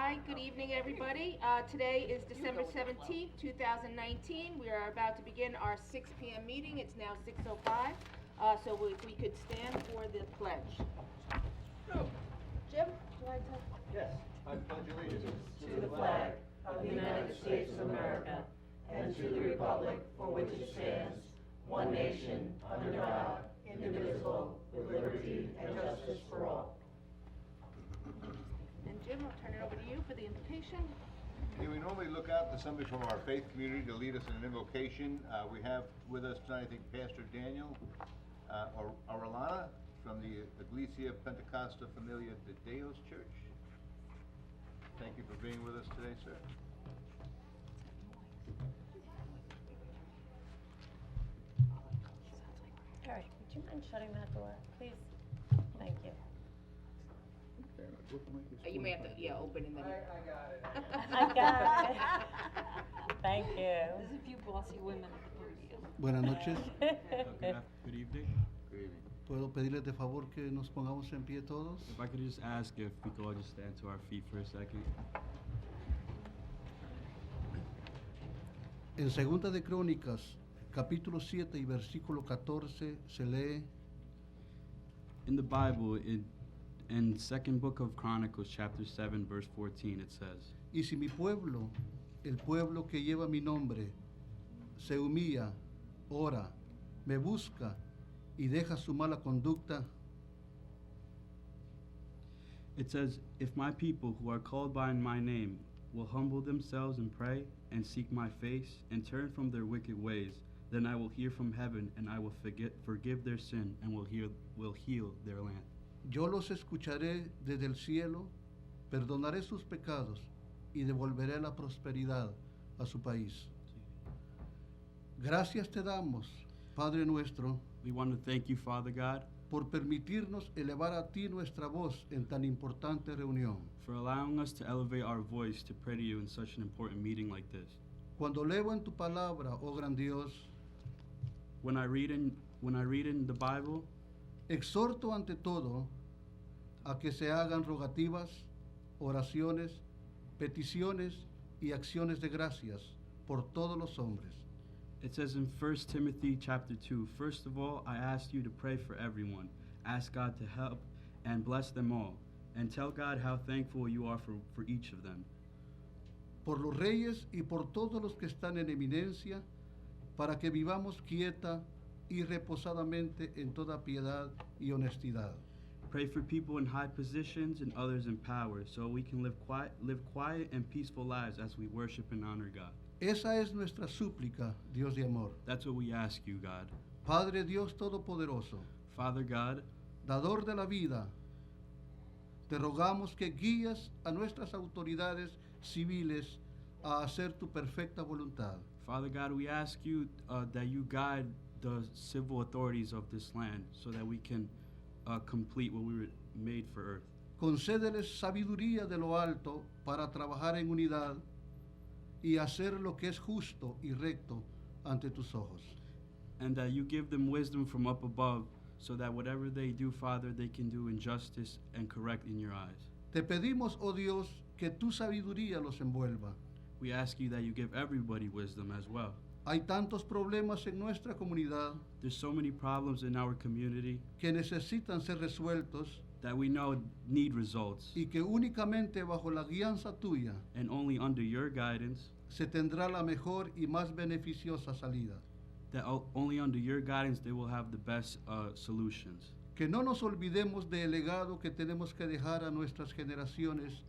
Hi, good evening, everybody. Today is December 17th, 2019. We are about to begin our 6 p.m. meeting. It's now 6:05. So if we could stand for the pledge. Jim, do I tell? Yes, I pledge allegiance to the flag of the United States of America and to the republic for which it stands, one nation, under God, indivisible, with liberty and justice for all. And Jim, I'll turn it over to you for the invocation. Okay, we normally look out to somebody from our faith community to lead us in an invocation. We have with us tonight, I think, Pastor Daniel Orellana from the Iglesia Pentecostal Familia de Deus Church. Thank you for being with us today, sir. All right, would you mind shutting that door, please? Thank you. You may have to, open and then. I got it. Thank you. There's a few bossy women at the podium. Buenas noches. Good evening. Good evening. ¿Puedo pedirles de favor que nos pongamos en pie todos? If I could just ask if we could all just stand to our feet for a second. En Segunda de Crónicas, capítulo 7 y versículo 14 se lee: In the Bible, in second book of Chronicles, chapter 7, verse 14, it says, Y si mi pueblo, el pueblo que lleva mi nombre, se humilla, ora, me busca y deja su mala conducta, it says, if my people who are called by my name will humble themselves and pray and seek my face and turn from their wicked ways, then I will hear from heaven and I will forgive their sin and will heal their land. yo los escucharé desde el cielo, perdonaré sus pecados y devolveré la prosperidad a su país. Gracias te damos, Padre nuestro, We want to thank you, Father God, por permitirnos elevar a ti nuestra voz en tan importante reunión. for allowing us to elevate our voice to pray to you in such an important meeting like this. Cuando leo en tu palabra, oh gran Dios, When I read in the Bible, exhorto ante todo a que se hagan rogativas, oraciones, peticiones y acciones de gracias por todos los hombres. it says in 1 Timothy chapter 2, first of all, I ask you to pray for everyone. Ask God to help and bless them all. And tell God how thankful you are for each of them. Por los reyes y por todos los que están en eminencia, para que vivamos quieta y reposadamente en toda piedad y honestidad. Pray for people in high positions and others in power, so we can live quiet and peaceful lives as we worship and honor God. Esa es nuestra súplica, Dios de amor. That's what we ask you, God. Padre Dios Todopoderoso, Father God, dador de la vida, te rogamos que guías a nuestras autoridades civiles a hacer tu perfecta voluntad. Father God, we ask you that you guide the civil authorities of this land so that we can complete what we were made for earth. Concédeles sabiduría de lo alto para trabajar en unidad y hacer lo que es justo y recto ante tus ojos. And that you give them wisdom from up above so that whatever they do, Father, they can do in justice and correct in your eyes. Te pedimos, oh Dios, que tu sabiduría los envuelva. We ask you that you give everybody wisdom as well. Hay tantos problemas en nuestra comunidad There's so many problems in our community que necesitan ser resueltos that we know need results. y que únicamente bajo la guianza tuya And only under your guidance, se tendrá la mejor y más beneficiosa salida. that only under your guidance they will have the best solutions. Que no nos olvidemos del legado que tenemos que dejar a nuestras generaciones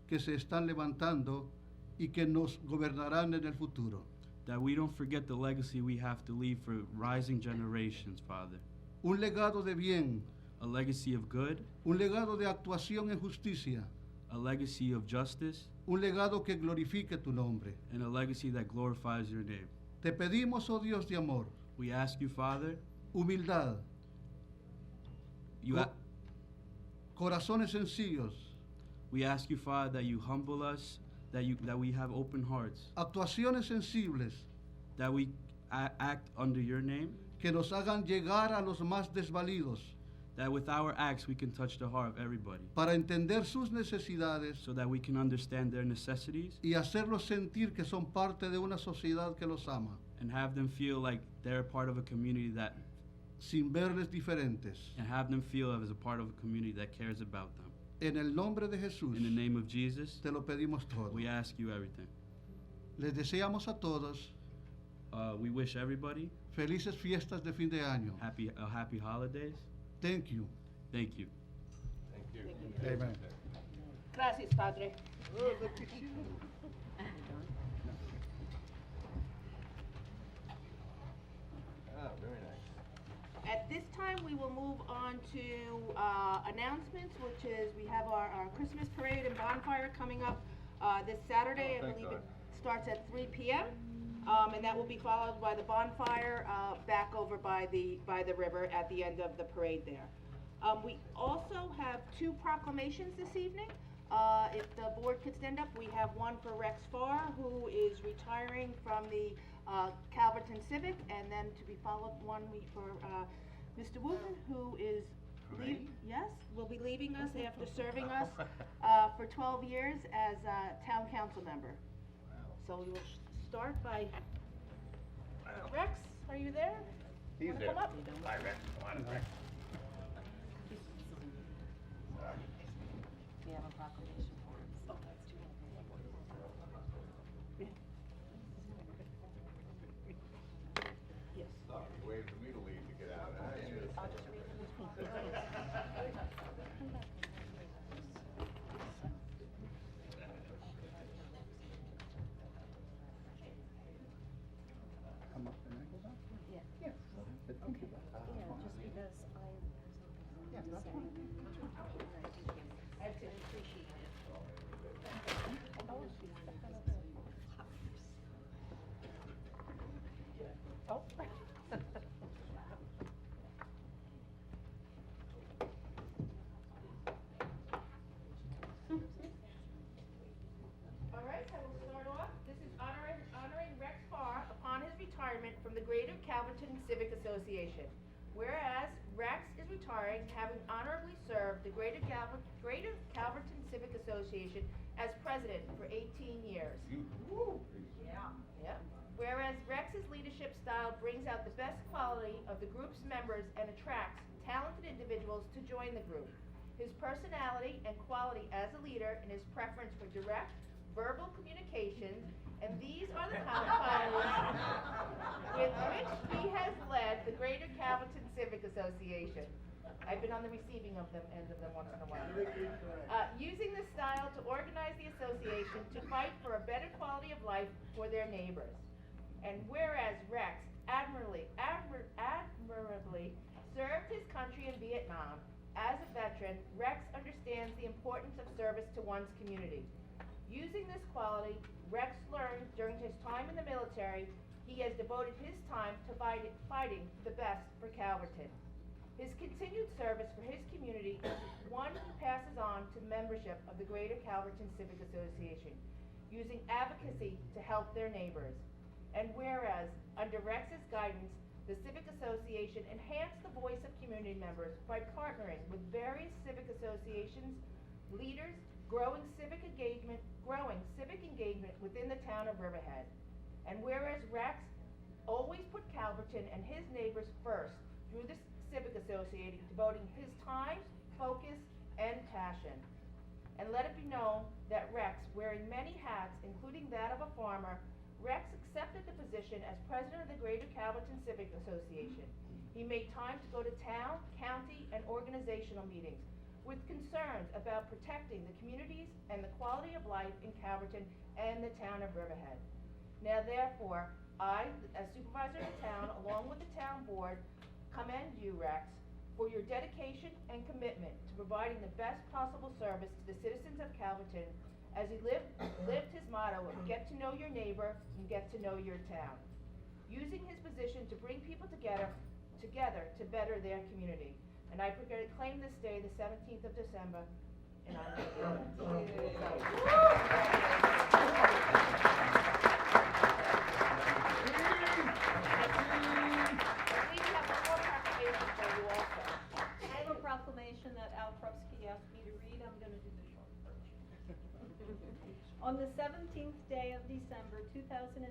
que se están levantando y que nos gobernarán en el futuro. That we don't forget the legacy we have to leave for rising generations, Father. Un legado de bien, A legacy of good, un legado de actuación en justicia, a legacy of justice, un legado que glorifique tu nombre. and a legacy that glorifies your name. Te pedimos, oh Dios de amor, We ask you, Father, humildad, you Co- corazones sencillos, we ask you, Father, that you humble us, that we have open hearts, actuaciones sensibles that we act under your name, que nos hagan llegar a los más desvalidos, that with our acts we can touch the heart of everybody, para entender sus necesidades so that we can understand their necessities y hacerlos sentir que son parte de una sociedad que los ama, and have them feel like they're a part of a community that, sin verles diferentes. and have them feel as a part of a community that cares about them. En el nombre de Jesús, In the name of Jesus, te lo pedimos todo. we ask you everything. Les deseamos a todos We wish everybody felices fiestas de fin de año. happy holidays. Thank you. Thank you. Thank you. Amen. Gracias, Padre. Ah, very nice. At this time, we will move on to announcements, which is we have our Christmas parade and bonfire coming up this Saturday. Oh, I thank believe it God. starts at 3 p.m. And that will be followed by the bonfire back over by the river at the end of the parade there. We also have 2 proclamations this evening. If the board could stand up, we have one for Rex Farr, who is retiring from the Calverton Civic, and then to be followed for Mr. Wooten, who is will be leaving us after serving us for 12 years as a town council member. So we will start by Rex. Are you there? He's Wanna there. come up? Hi, Rex. Come on, Rex. We have a proclamation for him. Oh, that's too Yes. Oh, you waited for me to leave to get out, huh? I'll just read them. Yeah. Yeah, just because I have something to say. I can appreciate it. Oh. All right, I will start off. This is honoring Rex Farr upon his retirement from the Greater Calverton Civic Association. Whereas Rex is retiring, having honorably served the Greater Calverton Civic Association as president for 18 years. Yeah. Whereas Rex's leadership style brings out the best quality of the group's members and attracts talented individuals to join the group. His personality and quality as a leader and his preference for direct, verbal communications, and these are the qualities with which he has led the Greater Calverton Civic Association. I've been on the receiving end of them once in a while. Using this style to organize the association to fight for a better quality of life for their neighbors. And whereas Rex admirably served his country in Vietnam, as a veteran, Rex understands the importance of service to one's community. Using this quality, Rex learned during his time in the military, he has devoted his time to fighting for the best for Calverton. His continued service for his community is one he passes on to membership of the Greater Calverton Civic Association, using advocacy to help their neighbors. And whereas, under Rex's guidance, the Civic Association enhanced the voice of community members by partnering with various civic associations, leaders, growing civic engagement within the town of Riverhead. And whereas Rex always put Calverton and his neighbors first through the Civic Association, devoting his time, focus, and passion. And let it be known that Rex, wearing many hats, including that of a farmer, Rex accepted the position as president of the Greater Calverton Civic Association. He made time to go to town, county, and organizational meetings with concerns about protecting the communities and the quality of life in Calverton and the town of Riverhead. Now therefore, I, as supervisor of the town, along with the town board, commend you, Rex, for your dedication and commitment to providing the best possible service to the citizens of Calverton as he lived his motto of get to know your neighbor and get to know your town, using his position to bring people together to better their community. And I proclaim this day, the 17th of December, in honor of I believe we have one more proclamation for you also. I have a asked me to read, I'm gonna do the short version. On the 17th day of December 2019,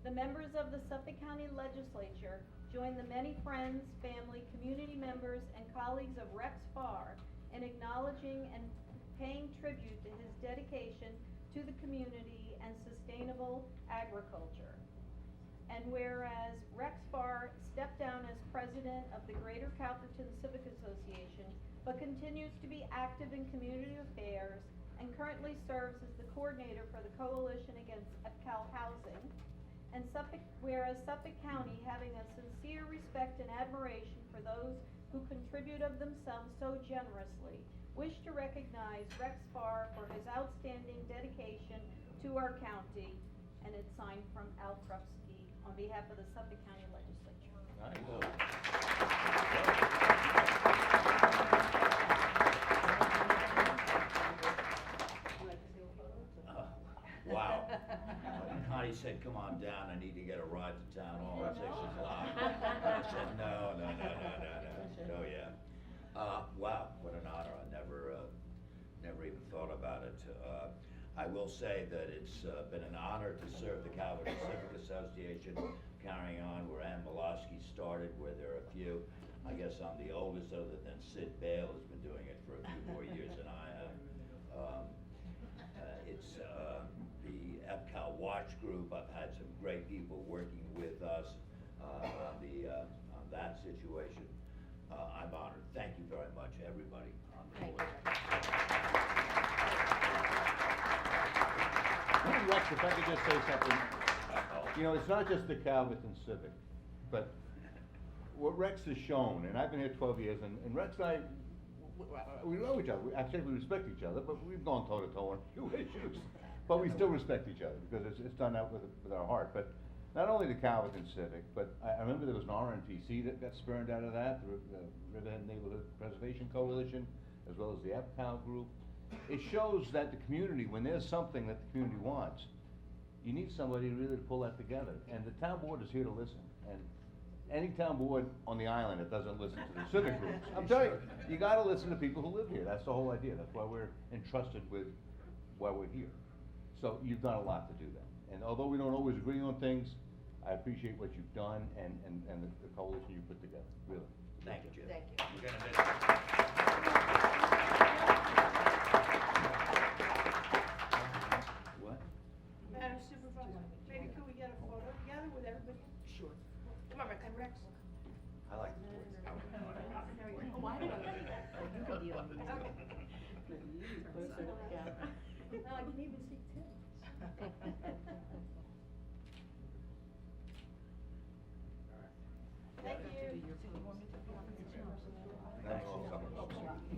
the members of the Suffolk County Legislature joined the many friends, family, community members, and colleagues of Rex Farr in acknowledging and paying tribute to his dedication to the community and sustainable agriculture. And whereas Rex Farr stepped down as president of the Greater Calverton Civic Association, but continues to be active in community affairs and currently serves as the coordinator for the Coalition Against EPCAL Housing. And whereas Suffolk County, having a sincere respect and admiration for those who contribute of themselves so generously, wish to recognize Rex Farr for his outstanding dedication to our county, and it's signed from Al Krupski on behalf of the Suffolk County Legislature. Wow. Connie said, come on down, I need to get a ride to town hall at 6 o'clock. I said, no, yeah. Wow, what an honor, I never even thought about it. I will say that it's been an honor to serve the Calverton Civic Association, carrying on where Ann Malosky started, where there are a few. I guess I'm the oldest, other than Sid Bale, who's been doing it for a few more years than I have. It's the EPCAL Watch Group. I've had some great people working with us on that situation. I'm honored. Thank you very much, everybody on the board. Rex, if I could just say something, you know, it's not just the Calverton Civic, but what Rex has shown, and I've been here 12 years, and Rex and I, we know each other. Actually, we respect each other, but we've gone toe-to-toe on a few issues. But we still respect each other, because it's done out with our heart. But not only the Calverton Civic, but I remember there was an RNPC that got spurned out of that, the Riverhead Neighborhood Preservation Coalition, as well as the EPCAL group. It shows that the community, when there's something that the community wants, you need somebody really to pull that together. And the town board is here to listen. And any town board on the island that doesn't listen to the civic groups, I'm telling you, you gotta listen to people who live here. That's the whole idea. That's why we're entrusted with why we're here. So you've done a lot to do that. And although we don't always agree on things, I appreciate what you've done and the coalition you put together, really. Thank you, Jim. Thank you. You're gonna miss it. What? Madam Supervisor, maybe could we get a photo together with everybody? Sure. Come on, Rex. Rex. I like the boys. Oh, I don't know. You can deal with it. Now I can even see Tim. Thank you. That's all coming up soon.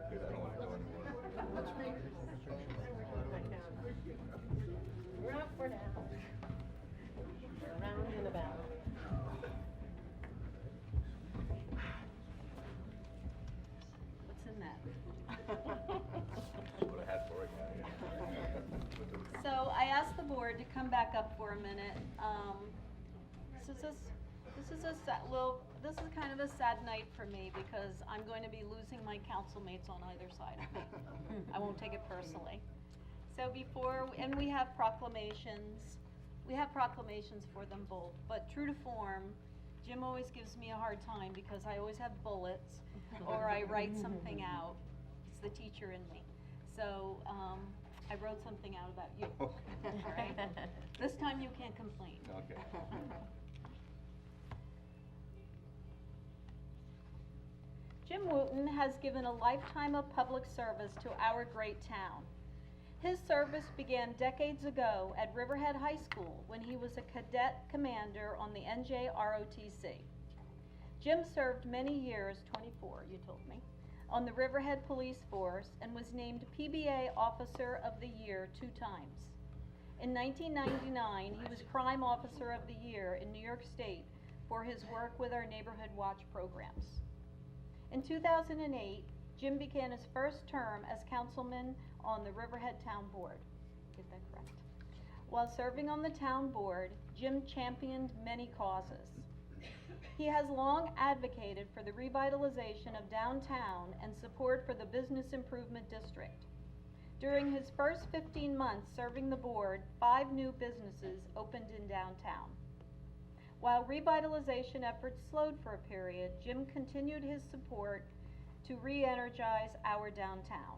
Because I don't wanna go anywhere. We're up for now. Around and about. What's in that? That's what I had for it. So I asked the board to come back up for a minute. This is kind of a sad night for me because I'm going to be losing my council mates on either side of me. I won't take it personally. So and we have proclamations. We have proclamations for them both, but true to form, Jim always gives me a hard time because I always have bullets or I write something out. It's the teacher in me. So I wrote something out about you. All right? This time you can't complain. Okay. Jim Wooten has given a lifetime of public service to our great town. His service began decades ago at Riverhead High School when he was a cadet commander on the NJROTC. Jim served many years, 24 you told me, on the Riverhead Police Force and was named PBA Officer of the Year 2 times. In 1999, he was Crime Officer of the Year in New York State for his work with our Neighborhood Watch programs. In 2008, Jim began his first term as councilman on the Riverhead Town Board. Get that correct. While serving on the town board, Jim championed many causes. He has long advocated for the revitalization of downtown and support for the Business Improvement District. During his first 15 months serving the board, 5 new businesses opened in downtown. While revitalization efforts slowed for a period, Jim continued his support to re-energize our downtown.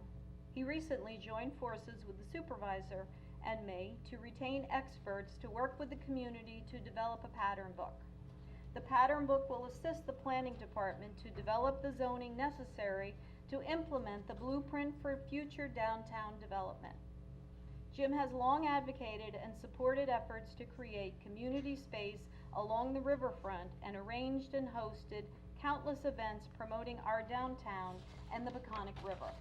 He recently joined forces with the supervisor and me to retain experts to work with the community to develop a pattern book. The pattern book will assist the planning department to develop the zoning necessary to implement the blueprint for future downtown development. Jim has long advocated and supported efforts to create community space along the riverfront and arranged and hosted countless events promoting our downtown and the Peconic River.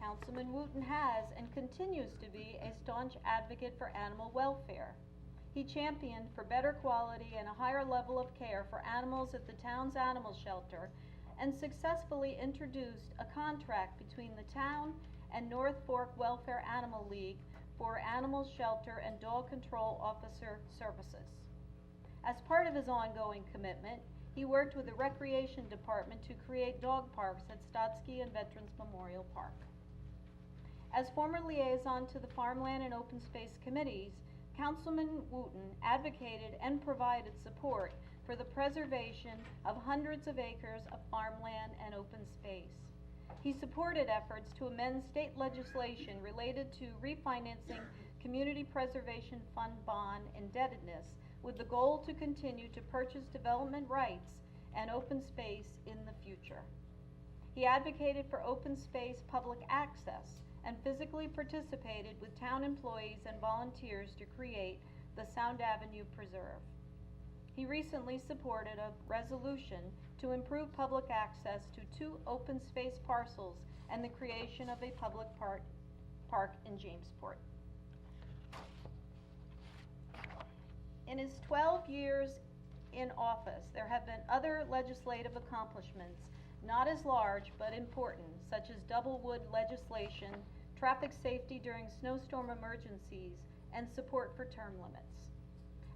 Councilman Wooten has and continues to be a staunch advocate for animal welfare. He championed for better quality and a higher level of care for animals at the town's animal shelter and successfully introduced a contract between the town and North Fork Welfare Animal League for animal shelter and dog control officer services. As part of his ongoing commitment, he worked with the Recreation Department to create dog parks at Stotsky and Veterans Memorial Park. As former liaison to the Farmland and Open Space Committees, Councilman Wooten advocated and provided support for the preservation of hundreds of acres of farmland and open space. He supported efforts to amend state legislation related to refinancing Community Preservation Fund bond indebtedness with the goal to continue to purchase development rights and open space in the future. He advocated for open space public access and physically participated with town employees and volunteers to create the Sound Avenue Preserve. He recently supported a resolution to improve public access to 2 open space parcels and the creation of a public park in Jamesport. In his 12 years in office, there have been other legislative accomplishments, not as large but important, such as Doublewood legislation, traffic safety during snowstorm emergencies, and support for term limits.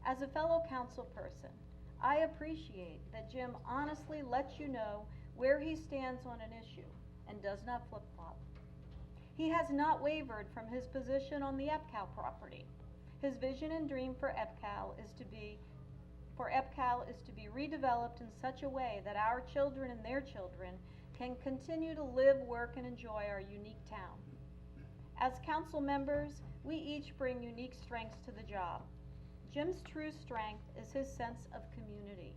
As a fellow council person, I appreciate that Jim honestly lets you know where he stands on an issue and does not flip-flop. He has not wavered from his position on the EPCAL property. His vision and dream for EPCAL is to be redeveloped in such a way that our children and their children can continue to live, work, and enjoy our unique town. As council members, we each bring unique strengths to the job. Jim's true strength is his sense of community.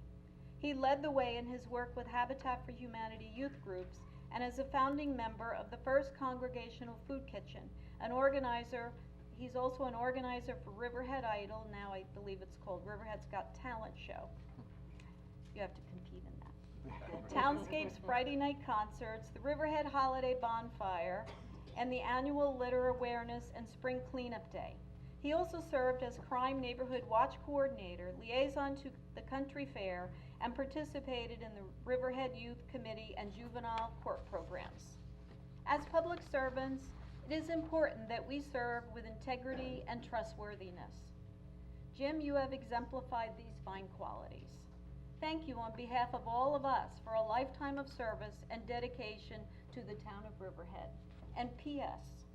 He led the way in his work with Habitat for Humanity youth groups and as a founding member of the first Congregational Food Kitchen, an organizer. He's also an organizer for Riverhead Idol, now I believe it's called Riverhead's Got Talent Show. You have to compete in that. Townscape's Friday night concerts, the Riverhead Holiday Bonfire, and the annual Litter Awareness and Spring Cleanup Day. He also served as Crime Neighborhood Watch Coordinator, liaison to the Country Fair, and participated in the Riverhead Youth Committee and juvenile court programs. As public servants, it is important that we serve with integrity and trustworthiness. Jim, you have exemplified these fine qualities. Thank you on behalf of all of us for a lifetime of service and dedication to the town of Riverhead. And P.S.,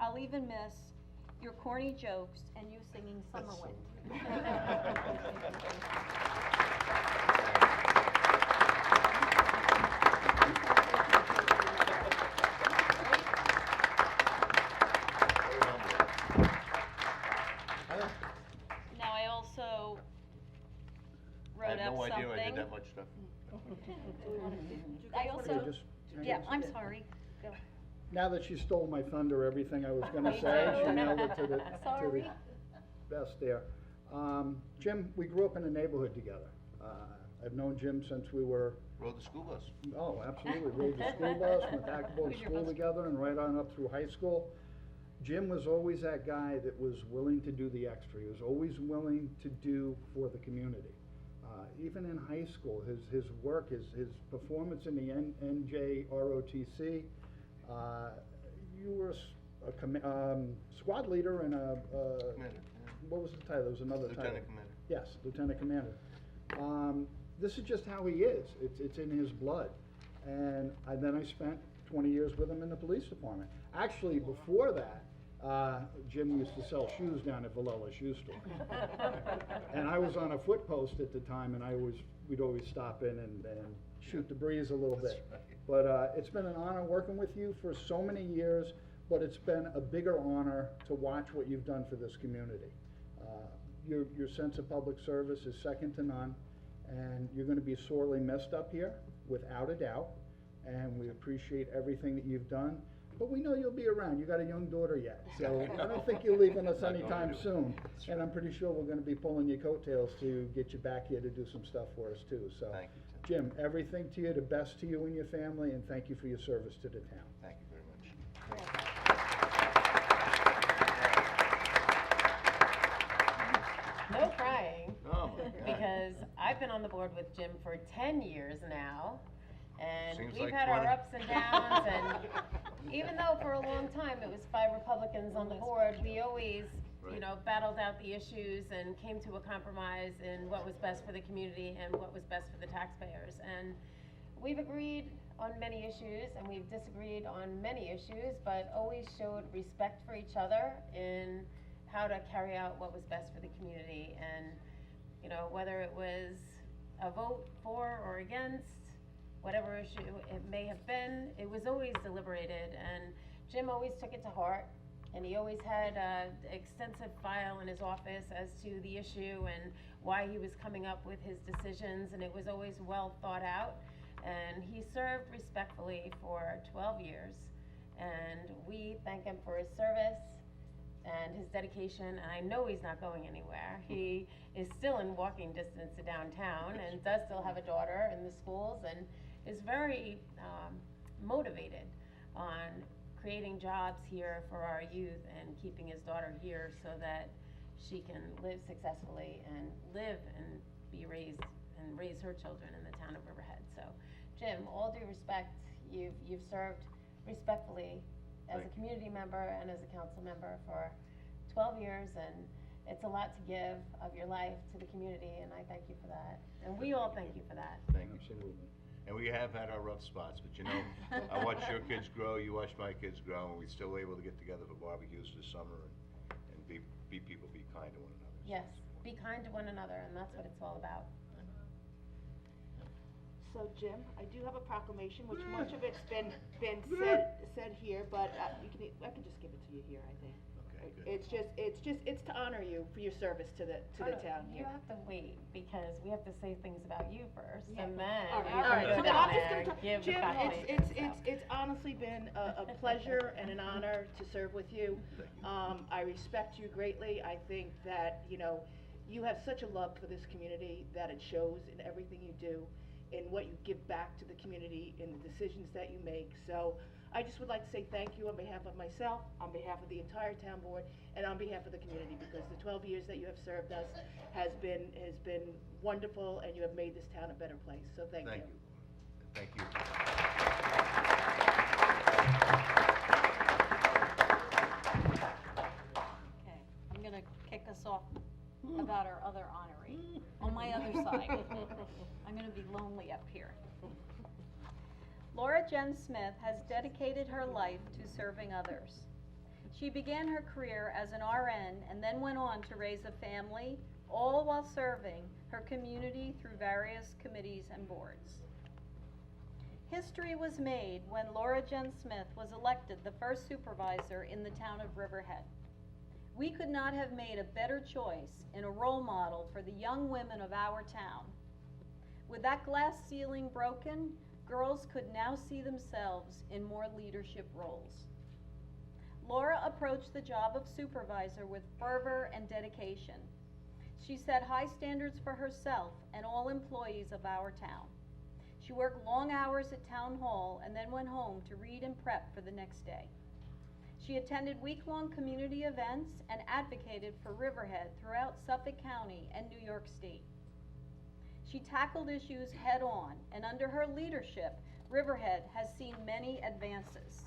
I'll even miss your corny jokes and you singing Summer Wind. Now I also wrote up something. I had no idea I did that much stuff. I also, Just hang yeah, on a I'm second. sorry. Go. Now that she stole my thunder, everything I was gonna say, she nailed it to the Sorry. best there. Jim, we grew up in a neighborhood together. I've known Jim since we were, Rode the school bus. oh, absolutely, rode the school bus, went to Acapulco Who's your School bus? together and right on up through high school. Jim was always that guy that was willing to do the extra. He was always willing to do for the community. Even in high school, his work, his performance in the NJROTC, you were a squad leader and Commander, yeah. what was the title? There was another title. Lieutenant Commander. Yes, Lieutenant Commander. This is just how he is. It's in his blood. And then I spent 20 years with him in the police department. Actually, before that, Jim used to sell shoes down at Vallella's shoe store. And I was on a foot post at the time, and we'd always stop in and shoot the breeze a little bit. But it's been an honor working with you for so many years, but it's been a bigger honor to watch what you've done for this community. Your sense of public service is second to none, and you're gonna be sorely missed up here, without a doubt, and we appreciate everything that you've done. But we know you'll be around. You got a young daughter yet, so I don't think you're leaving us anytime soon. And I'm pretty sure we're gonna be pulling your coattails to get you back here to do some stuff for us too, so. Thank you, Jim, everything to you, the best to you and your family, and thank you for your service to the town. Thank you very much. No crying. Oh, my God. Because I've been on the board with Jim for 10 years now, and Seems we've like had our 20. ups and downs, and even though for a long time it was 5 Republicans on the board, we always, you know, battled out the issues and came to a compromise in what was best for the community and what was best for the taxpayers. And we've agreed on many issues and we've disagreed on many issues, but always showed respect for each other in how to carry out what was best for the community. And, you know, whether it was a vote for or against, whatever issue it may have been, it was always deliberated, and Jim always took it to heart, and he always had an extensive file in his office as to the issue and why he was coming up with his decisions, and it was always well thought out. And he served respectfully for 12 years, and we thank him for his service and his dedication, and I know he's not going anywhere. He is still in walking distance to downtown and does still have a daughter in the schools, and is very motivated on creating jobs here for our youth and keeping his daughter here so that she can live successfully and live and be raised and raise her children in the town of Riverhead. So, Jim, all due respect, you've served respectfully as a community member and as a council member for 12 years, and it's a lot to give of your life to the community, and I thank you for that. And we all thank you for that. Thank you. Absolutely. And we have had our rough spots, but you know, I watched your kids grow, you watched my kids grow, and we're still able to get together for barbecues this summer and be people, be kind to one another. Yes, be kind to one another, and that's what it's all about. So Jim, I do have a proclamation, which much of it's been said here, but I can just give it to you here, I think. Okay, good. It's to honor you for your service to the town You here. have to wait, because we have to say things about you first, Yeah. and then All you right, can so go I'm down just there gonna and talk- give the Jim, proclamation. it's honestly been a pleasure and an honor to serve with you. Thank you. I respect you greatly. I think that, you know, you have such a love for this community that it shows in everything you do, in what you give back to the community, in the decisions that you make. So I just would like to say thank you on behalf of myself, on behalf of the entire town board, and on behalf of the community, because the 12 years that you have served us has been wonderful, and you have made this town a better place. So thank you. Thank you. Okay, I'm gonna kick us off about our other honoree, on my other side. I'm gonna be lonely up here. Laura Jen Smith has dedicated her life to serving others. She began her career as an RN and then went on to raise a family, all while serving her community through various committees and boards. History was made when Laura Jen Smith was elected the first supervisor in the town of Riverhead. We could not have made a better choice in a role model for the young women of our town. With that glass ceiling broken, girls could now see themselves in more leadership roles. Laura approached the job of supervisor with fervor and dedication. She set high standards for herself and all employees of our town. She worked long hours at town hall and then went home to read and prep for the next day. She attended week-long community events and advocated for Riverhead throughout Suffolk County and New York State. She tackled issues head-on, and under her leadership, Riverhead has seen many advances.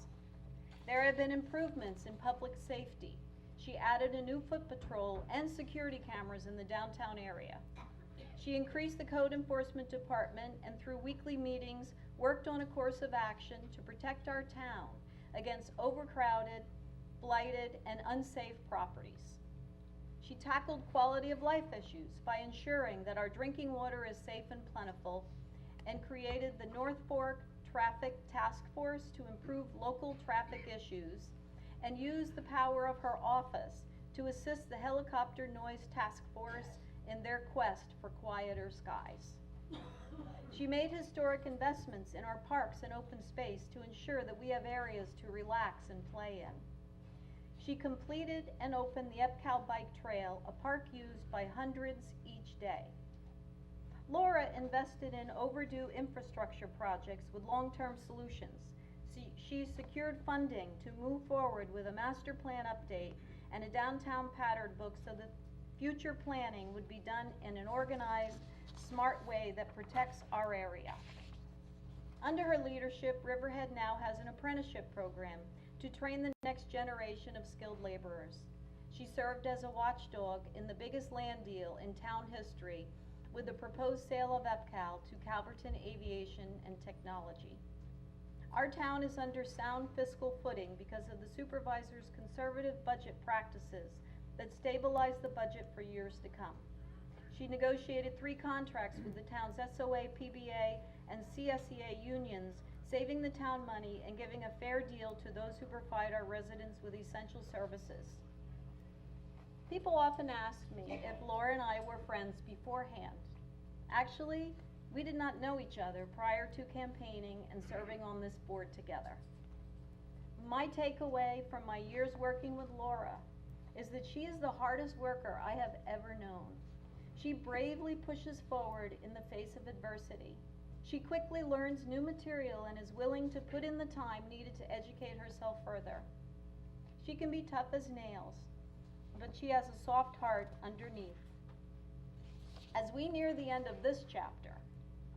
There have been improvements in public safety. She added a new foot patrol and security cameras in the downtown area. She increased the code enforcement department and through weekly meetings worked on a course of action to protect our town against overcrowded, blighted, and unsafe properties. She tackled quality of life issues by ensuring that our drinking water is safe and plentiful, and created the North Fork Traffic Task Force to improve local traffic issues, and used the power of her office to assist the Helicopter Noise Task Force in their quest for quieter skies. She made historic investments in our parks and open space to ensure that we have areas to relax and play in. She completed and opened the EPCAL Bike Trail, a park used by hundreds each day. Laura invested in overdue infrastructure projects with long-term solutions. She secured funding to move forward with a master plan update and a downtown pattern book so that future planning would be done in an organized, smart way that protects our area. Under her leadership, Riverhead now has an apprenticeship program to train the next generation of skilled laborers. She served as a watchdog in the biggest land deal in town history with the proposed sale of EPCAL to Calverton Aviation and Technology. Our town is under sound fiscal footing because of the supervisor's conservative budget practices that stabilize the budget for years to come. She negotiated 3 contracts with the town's SOA, PBA, and CSEA unions, saving the town money and giving a fair deal to those who provide our residents with essential services. People often ask me if Laura and I were friends beforehand. Actually, we did not know each other prior to campaigning and serving on this board together. My takeaway from my years working with Laura is that she is the hardest worker I have ever known. She bravely pushes forward in the face of adversity. She quickly learns new material and is willing to put in the time needed to educate herself further. She can be tough as nails, but she has a soft heart underneath. As we near the end of this chapter,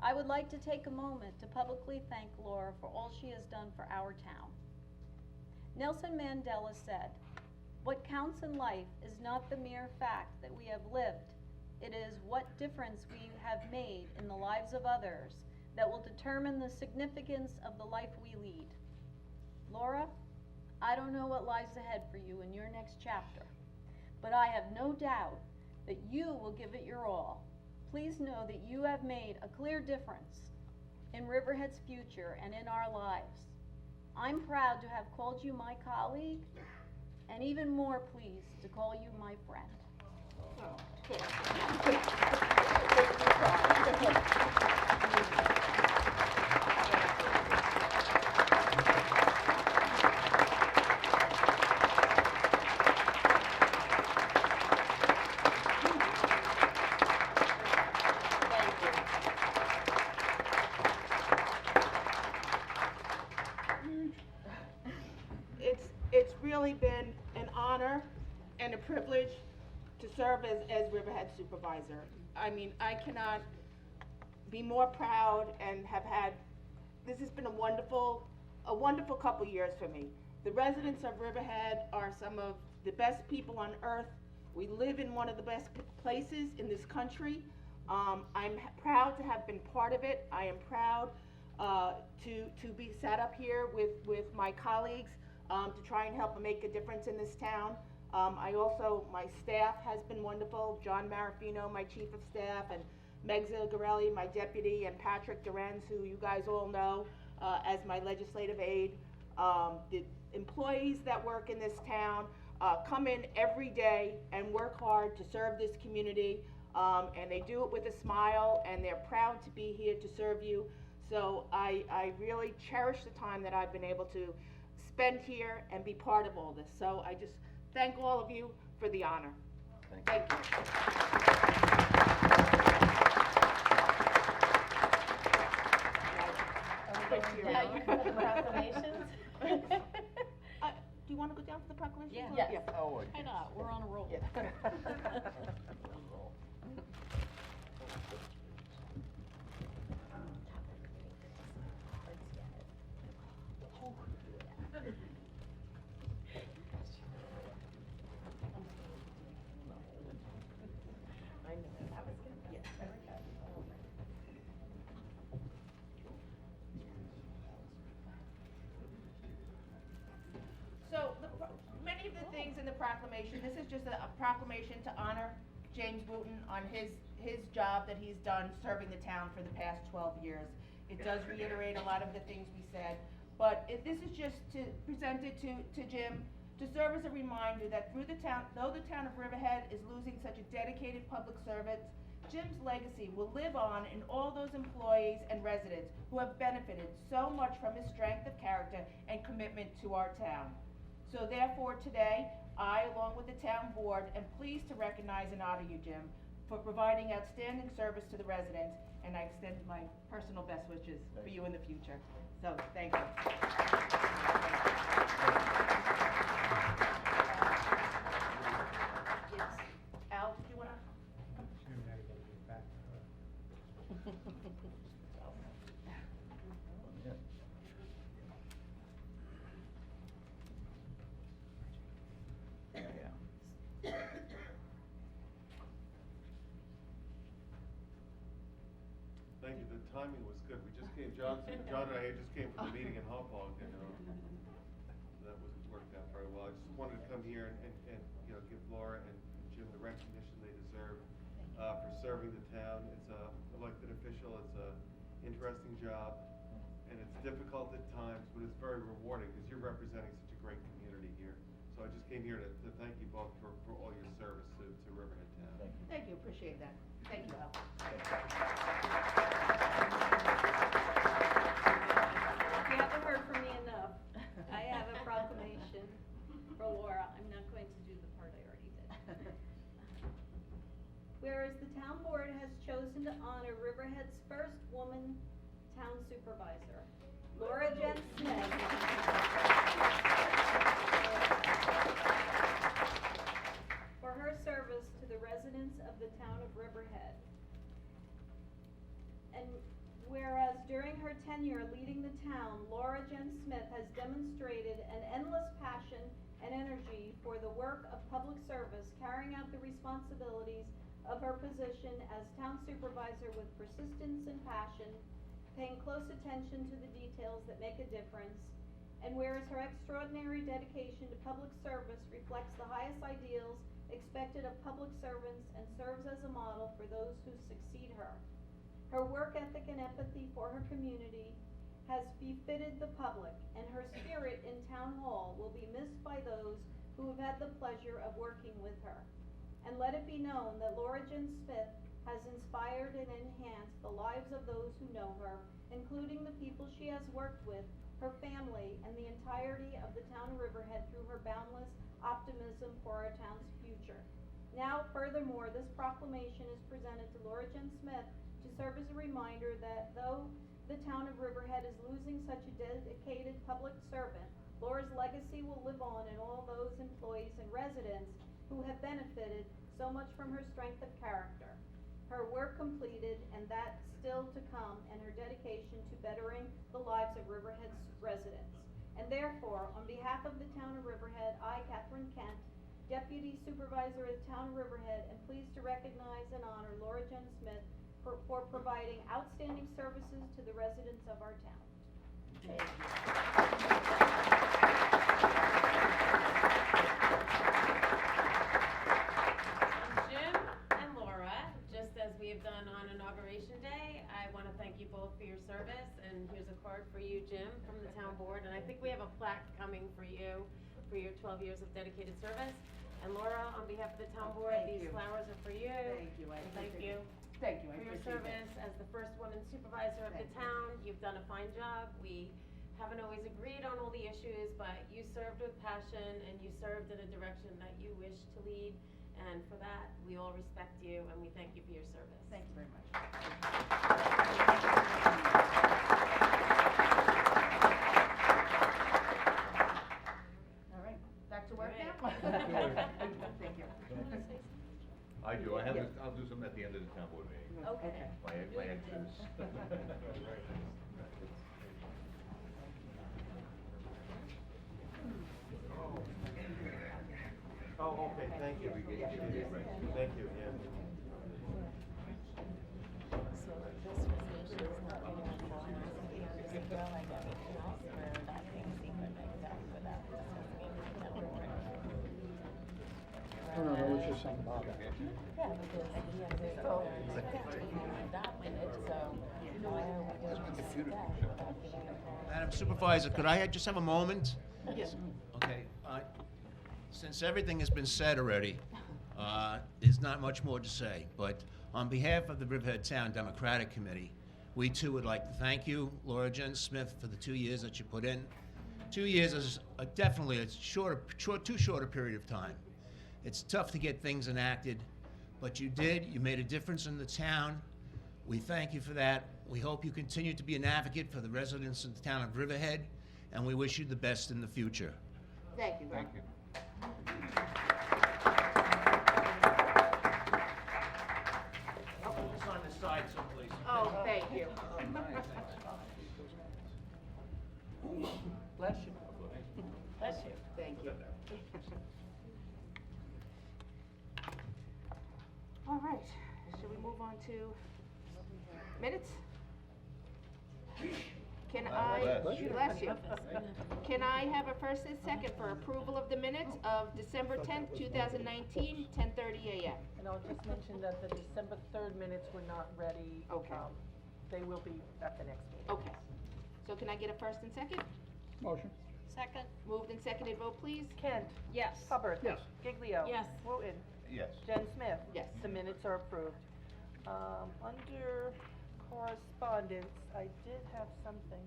I would like to take a moment to publicly thank Laura for all she has done for our town. Nelson Mandela said, "What counts in life is not the mere fact that we have lived. It is what difference we have made in the lives of others that will determine the significance of the life we lead." Laura, I don't know what lies ahead for you in your next chapter, but I have no doubt that you will give it your all. Please know that you have made a clear difference in Riverhead's future and in our lives. I'm proud to have called you my colleague, and even more pleased to call you my friend. It's really been an honor and a privilege to serve as Riverhead Supervisor. I mean, I cannot be more proud and have had, this has been a wonderful couple years for me. The residents of Riverhead are some of the best people on earth. We live in one of the best places in this country. I'm proud to have been part of it. I am proud to be sat up here with my colleagues to try and help make a difference in this town. My staff has been wonderful. John Marafino, my chief of staff, and Meg Zigarelli, my deputy, and Patrick Dorenz, who you guys all know as my legislative aide. The employees that work in this town come in every day and work hard to serve this community, and they do it with a smile, and they're proud to be here to serve you. So I really cherish the time that I've been able to spend here and be part of all this. So I just thank all of you for the honor. Thank you. Now you can do the proclamations. Do you want to go down for the proclamation? Yeah. Yeah. Oh, Why not? We're on a roll. I know. That was good. Yeah. the proclamation, this is just a proclamation to honor James Wooten on his job that he's done serving the town for the past 12 years. It does reiterate a lot of the things we said, but this is just to present it to Jim, to serve as a reminder that though the town of Riverhead is losing such a dedicated public servant, Jim's legacy will live on in all those employees and residents who have benefited so much from his strength of character and commitment to our town. So therefore, today, I, along with the town board, am pleased to recognize and honor you, Jim, for providing outstanding service to the residents, and I extend my personal best wishes for you in the future. So, thank you. Yes. Al, did you wanna? Thank you, the timing was good, we just came, John and I just came from the meeting in Hopog, and, that worked out very well. I just wanted to come here and, give Laura and Jim the recognition they deserve, for serving the town. It's a elected official, it's a interesting job, and it's difficult at times, but it's very rewarding, because you're representing such a great community here. So I just came here to thank you both for all your service to Riverhead Town. Thank you, appreciate that. Thank you, Al. You haven't heard from me enough. I have a proclamation for Laura. I'm not going to do the part I already did. Whereas the town board has chosen to honor Riverhead's first woman town supervisor, Laura Jen Smith. For her service to the residents of the town of Riverhead. And whereas during her tenure leading the town, Laura Jen Smith has demonstrated an endless passion and energy for the work of public service, carrying out the responsibilities of her position as town supervisor with persistence and passion, paying close attention to the details that make a difference. And whereas her extraordinary dedication to public service reflects the highest ideals expected of public servants and serves as a model for those who succeed her. Her work ethic and empathy for her community has befitted the public, and her spirit in town hall will be missed by those who have had the pleasure of working with her. And let it be known that Laura Jen Smith has inspired and enhanced the lives of those who know her, including the people she has worked with, her family, and the entirety of the town of Riverhead through her boundless optimism for our town's future. Now, furthermore, this proclamation is presented to Laura Jen Smith to serve as a reminder that though the town of Riverhead is losing such a dedicated public servant, Laura's legacy will live on in all those employees and residents who have benefited so much from her strength of character, her work completed and that still to come, and her dedication to bettering the lives of Riverhead's residents. And therefore, on behalf of the town of Riverhead, I, Catherine Kent, Deputy Supervisor of the town of Riverhead, am pleased to recognize and honor Laura Jen Smith for providing outstanding services to the residents of our town. Thank you. Jim and Laura, just as we have done on Inauguration Day, I want to thank you both for your service, and here's a card for you, Jim, from the town board, and I think we have a plaque coming for you for your 12 years of dedicated service. And Laura, on behalf of the town board, Thank these you. flowers are for you. Thank you, I And thank appreciate you. it. Thank you, I For your appreciate service that. as the first woman supervisor of the Thank you. town. You've done a fine job. We haven't always agreed on all the issues, but you served with passion and you served in a direction that you wish to lead. And for that, we all respect you and we thank you for your service. Thank you very much. All right, back to work now? Thank you. I do, I'll do some at the end of the town board meeting. Okay. My extras. Oh, okay, thank you. Thank you, yeah. So this resolution is not going to be on our CPR like everything else, where that being secret like that without discussing it with the town board. you something about that. Yeah, because he has his own, that minute, so, why are we doing this without giving him a- Madam Supervisor, could I just have a moment? Yes. Okay, since everything has been said already, there's not much more to say, but on behalf of the Riverhead Town Democratic Committee, we too would like to thank you, Laura Jen Smith, for the 2 years that you put in. 2 years is definitely too short a period of time. It's tough to get things enacted, but you did, you made a difference in the town. We thank you for that. We hope you continue to be an advocate for the residents of the town of Riverhead, and we wish you the best in the future. Thank you. Thank you. I'll put this on the side someplace. Oh, thank you. Bless you. Bless you. Thank you. All right, should we move on to minutes? Can I, bless you. Can I have a first and second for approval of the minutes of December 10th, 2019, 10:30 a.m.? And I'll just mention that the December 3rd minutes were not ready. Okay. They will be at the next meeting. Okay. So can I get a first and second? Motion. Second? Moved and seconded, vote please. Kent? Yes. Hubbard? Yes. Giglio? Yes. Wooten? Yes. Jen Smith? Yes. The minutes are approved. Under correspondence, I did have something.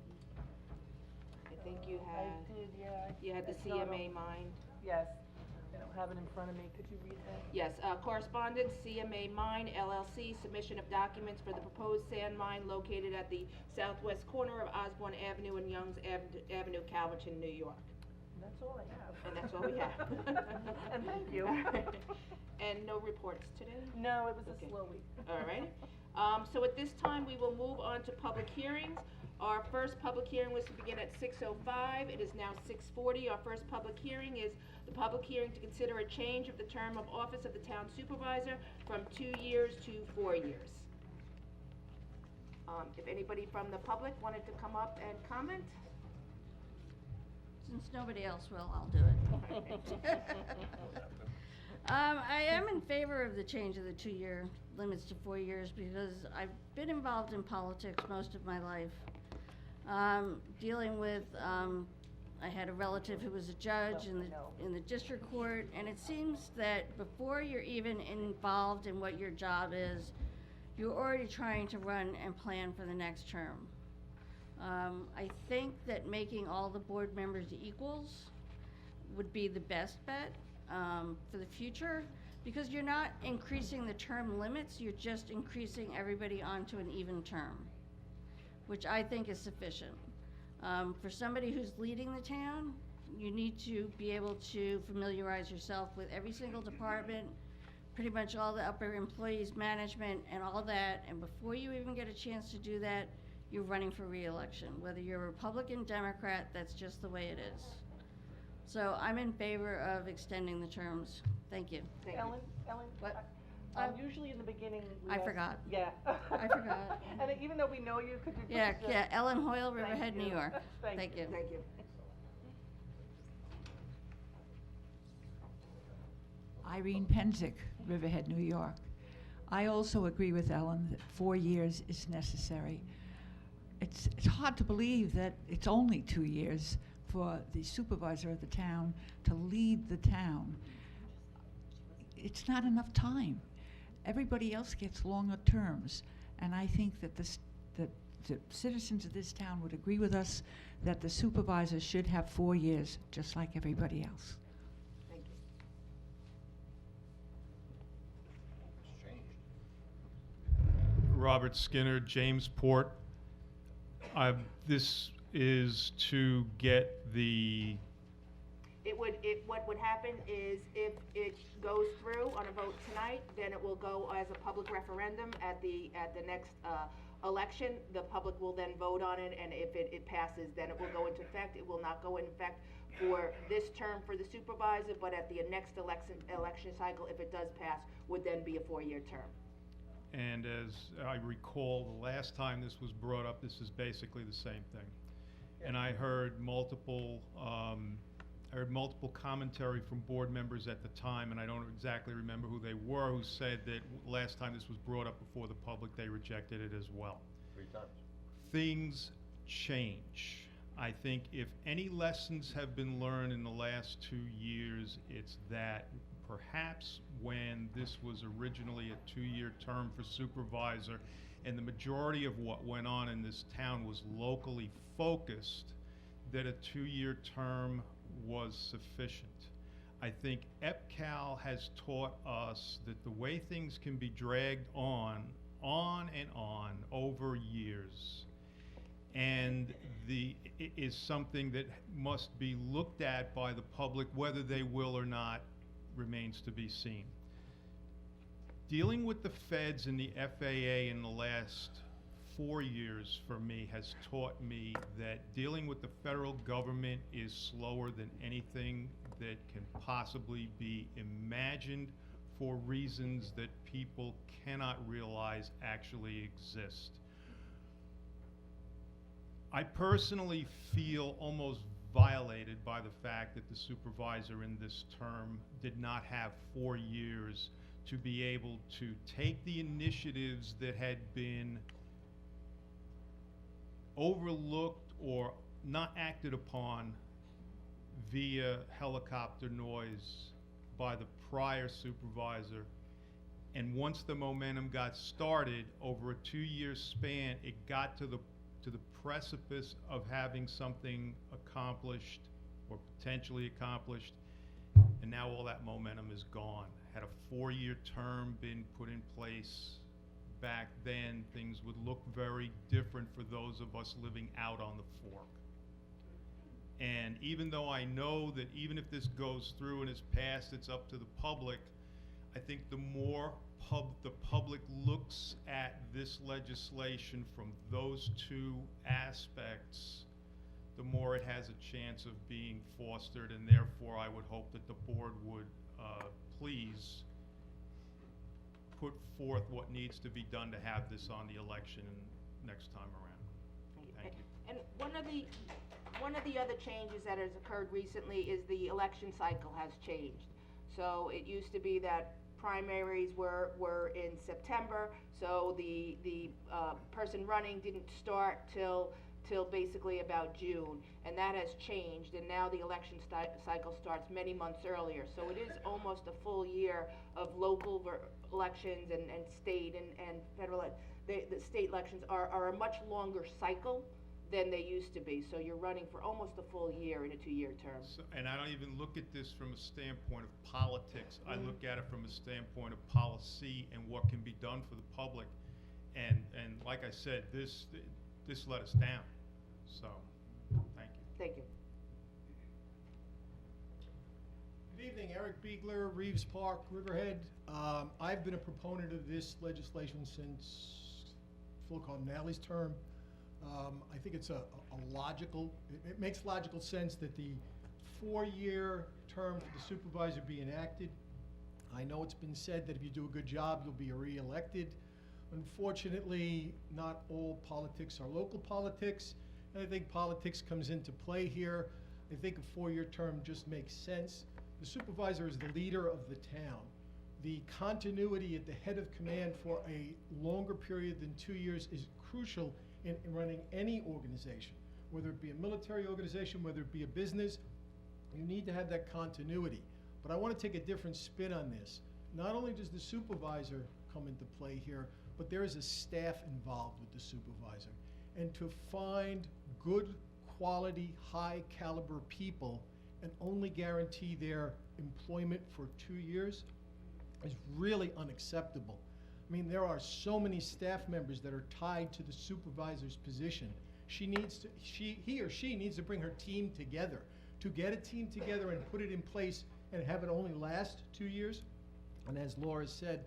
I think you I had, did, yeah. you had the It's not CMA on- mine. Yes. I don't have it in front of me. Could you read that? Yes, correspondence, CMA Mine LLC, submission of documents for the proposed sand mine located at the southwest corner of Osborne Avenue and Youngs Avenue, Calverton, New York. And that's all I have. And that's all we have. And thank you. And no reports today? No, it was a Okay. slow week. All right. So at this time, we will move on to public hearings. Our first public hearing was to begin at 6:05. It is now 6:40. Our first public hearing is the public hearing to consider a change of the term of office of the town supervisor from 2 years to 4 years. If anybody from the public wanted to come up and comment? Since nobody else will, I'll do it. I am in favor of the change of the 2-year limits to 4 years because I've been involved in politics most of my life. Dealing with, I had a relative who was a judge in the district court, and it seems that before you're even involved in what your job is, you're already trying to run and plan for the next term. I think that making all the board members equals would be the best bet for the future, because you're not increasing the term limits, you're just increasing everybody onto an even term, which I think is sufficient. For somebody who's leading the town, you need to be able to familiarize yourself with every single department, pretty much all the upper employees, management, and all that, and before you even get a chance to do that, you're running for re-election. Whether you're a Republican, Democrat, that's just the way it is. So I'm in favor of extending the terms. Thank you. Thank you. Ellen? What? Usually in the beginning. we I ask- forgot. Yeah. I forgot. And even though we know you, could you just? Yeah, Ellen Hoyle, Thank Riverhead, New you. York. Thank Thank you. Thank you. Irene Penzick, Riverhead, New York. I also agree with Ellen that 4 years is necessary. It's hard to believe that it's only 2 years for the supervisor of the town to lead the town. It's not enough time. Everybody else gets longer terms, and I think that the citizens of this town would agree with us that the supervisor should have 4 years, just like everybody else. Thank you. Robert Skinner, Jamesport. This is to get the, What would happen is if it goes through on a vote tonight, then it will go as a public referendum at the next, election. The public will then vote on it, and if it passes, then it will go into effect. It will not go into effect for this term for the supervisor, but at the next election cycle, if it does pass, would then be a 4-year term. and as I recall, the last time this was brought up, this is basically the same thing. And I heard multiple I heard multiple commentary from board members at the time, and I don't exactly remember who they were, who said that last time this was brought up before the public, they rejected it as well. 3 times. Things change. I think if any lessons have been learned in the last 2 years, it's that perhaps when this was originally a 2-year term for supervisor, and the majority of what went on in this town was locally focused, that a 2-year term was sufficient. I think EPCAL has taught us that the way things can be dragged on and on over years, and is something that must be looked at by the public, whether they will or not remains to be seen. Dealing with the feds and the FAA in the last 4 years for me has taught me that dealing with the federal government is slower than anything that can possibly be imagined, for reasons that people cannot realize actually exist. I personally feel almost violated by the fact that the supervisor in this term did not have 4 years to be able to take the initiatives that had been overlooked or not acted upon via helicopter noise by the prior supervisor. And once the momentum got started, over a 2-year span, it got to the precipice of having something accomplished or potentially accomplished, and now all that momentum is gone. Had a 4-year term been put in place back then, things would look very different for those of us living out on the fork. And even though I know that even if this goes through and is passed, it's up to the public, I think the more the public looks at this legislation from those 2 aspects, the more it has a chance of being fostered, and therefore I would hope that the board would please put forth what needs to be done to have this on the election next time around. Thank you. And one of the other changes that has occurred recently is the election cycle has changed. So it used to be that primaries were in September, so the person running didn't start till basically about June, and that has changed, and now the election cycle starts many months earlier. So it is almost a full year of local elections and state and federal. The state elections are a much longer cycle than they used to be. So you're running for almost a full year in a 2-year term. So, and I don't even look at this from a standpoint of politics. I look at it from a standpoint of policy and what can be done for the public. And like I said, this let us down. So, thank you. Thank you. Good evening, Eric Beegler, Reeves Park, Riverhead. I've been a proponent of this legislation since Phil Cardinale's term. I think it's a logical, it makes logical sense that the 4-year term for the supervisor be enacted. I know it's been said that if you do a good job, you'll be re-elected. Unfortunately, not all politics are local politics, and I think politics comes into play here. I think a 4-year term just makes sense. The supervisor is the leader of the town. The continuity at the head of command for a longer period than 2 years is crucial in running any organization, whether it be a military organization, whether it be a business. You need to have that continuity. But I want to take a different spin on this. Not only does the supervisor come into play here, but there is a staff involved with the supervisor. And to find good quality, high caliber people and only guarantee their employment for 2 years is really unacceptable. I mean, there are so many staff members that are tied to the supervisor's position. He or she needs to bring her team together. To get a team together and put it in place and have it only last 2 years, and as Laura said,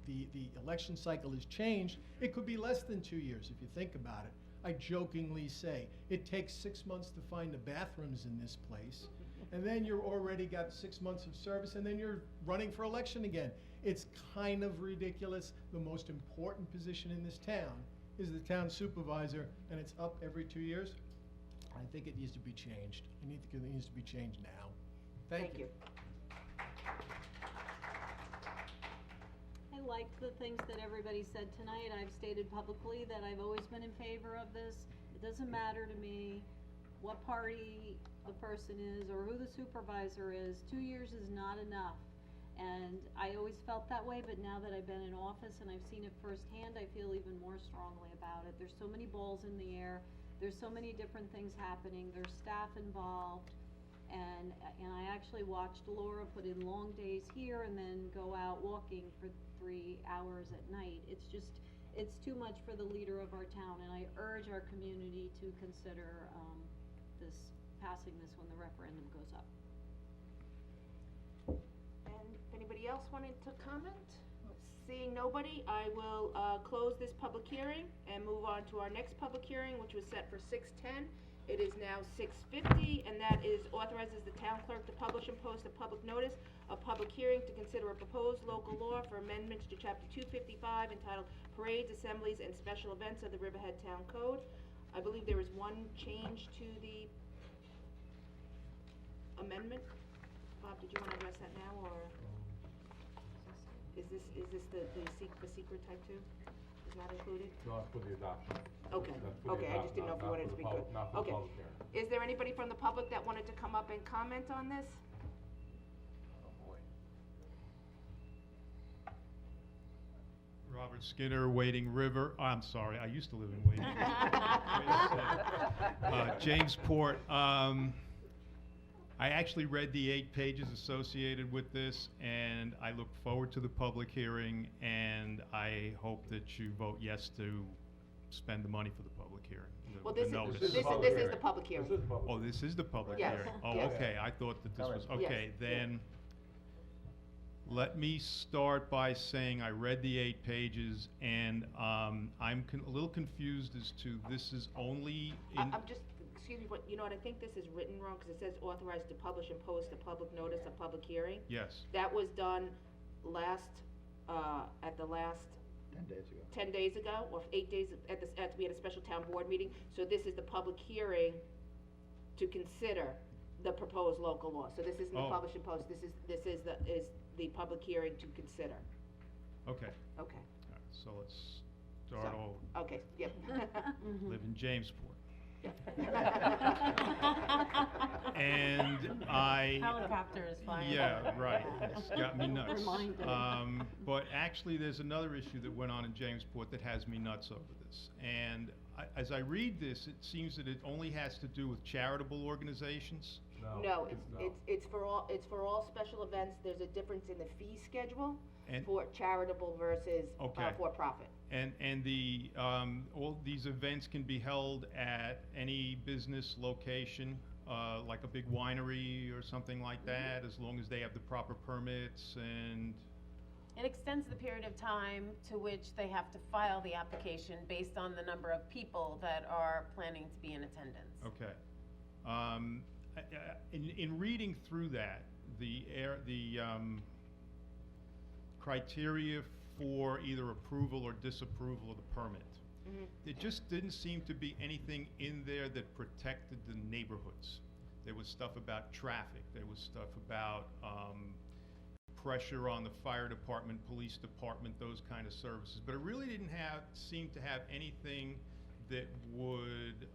the election cycle has changed, it could be less than 2 years if you think about it. I jokingly say, it takes 6 months to find the bathrooms in this place, and then you're already got 6 months of service, and then you're running for election again. It's kind of ridiculous. The most important position in this town is the town supervisor, and it's up every 2 years. I think it needs to be changed. I think it needs to be changed now. Thank you. I like the things that everybody said tonight. I've stated publicly that I've always been in favor of this. It doesn't matter to me what party the person is or who the supervisor is. 2 years is not enough. And I always felt that way, but now that I've been in office and I've seen it firsthand, I feel even more strongly about it. There's so many balls in the air. There's so many different things happening. There's staff involved. And I actually watched Laura put in long days here and then go out walking for 3 hours at night. It's too much for the leader of our town, and I urge our community to consider passing this when the referendum goes up. And if anybody else wanted to comment? Seeing nobody, I will close this public hearing and move on to our next public hearing, which was set for 6:10. It is now 6:50, and that is authorizes the town clerk to publish and post a public notice of public hearing to consider a proposed local law for amendments to Chapter 255 entitled Parades, Assemblies, and Special Events of the Riverhead Town Code. I believe there is one change to the amendment. Bob, did you want to address that now, or is this the secret type 2? Is not included? No, it's for the adoption. Okay, That's for the okay, I just didn't know if you not wanted for to the be good. Not for the Okay. public hearing. Is there anybody from the public that wanted to come up and comment on this? Robert Skinner, Wading River, I'm sorry, I used to live in Wading. Jamesport, I actually read the 8 pages associated with this, and I look forward to the public hearing, and I hope that you vote yes to spend the money for the public hearing. Well, the this is the notice. public hearing. Oh, this is the public Yes, hearing? Oh, yes. okay, I thought that this was, Yes, okay, yes. then, let me start by saying I read the 8 pages, and I'm a little confused as to, this is only in... I'm just, excuse me, but you know what, I think this is written wrong, because it says authorized to publish and post a public notice of public hearing. Yes. That was done at the last 10 days ago, or 8 days, we had a special town board meeting, so this is the public hearing to consider the proposed local law. So this isn't the Oh. publish and post, this is the public hearing to consider. Okay. Okay. All right, so let's start So, over. Okay, yep. Live in Jamesport. And I... Helicopter is flying. Yeah, right, it's got me nuts. Reminder. But actually, there's another issue that went on in Jamesport that has me nuts over this. And as I read this, it seems that it only has to do with charitable organizations. No, it's for all special events. There's a difference in the fee schedule And- for charitable versus Okay. for-profit. And the, all these events can be held at any business location, like a big winery or something like that, as long as they have the proper permits and, It extends the period of time to which they have to file the application based on the number of people that are planning to be in attendance. okay. In reading through that, the criteria for either approval or disapproval of the permit, there just didn't seem to be anything in there that protected the neighborhoods. There was stuff about traffic, there was stuff about pressure on the fire department, police department, those kind of services, but it really didn't seem to have anything that would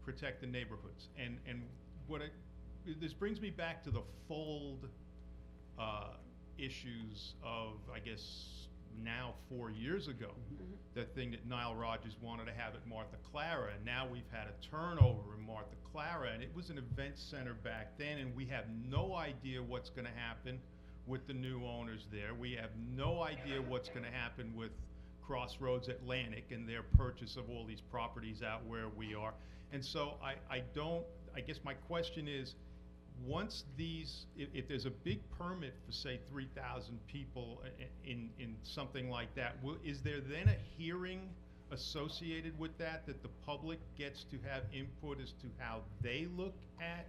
protect the neighborhoods. And this brings me back to the fold issues of, I guess, now 4 years ago. That thing that Nile Rodgers wanted to have at Martha Clara, and now we've had a turnover in Martha Clara, and it was an event center back then, and we have no idea what's going to happen with the new owners there. We have no idea what's going to happen with Crossroads Atlantic and their purchase of all these properties out where we are. And so I guess my question is, once these, if there's a big permit for, say, 3,000 people in something like that, is there then a hearing associated with that the public gets to have input as to how they look at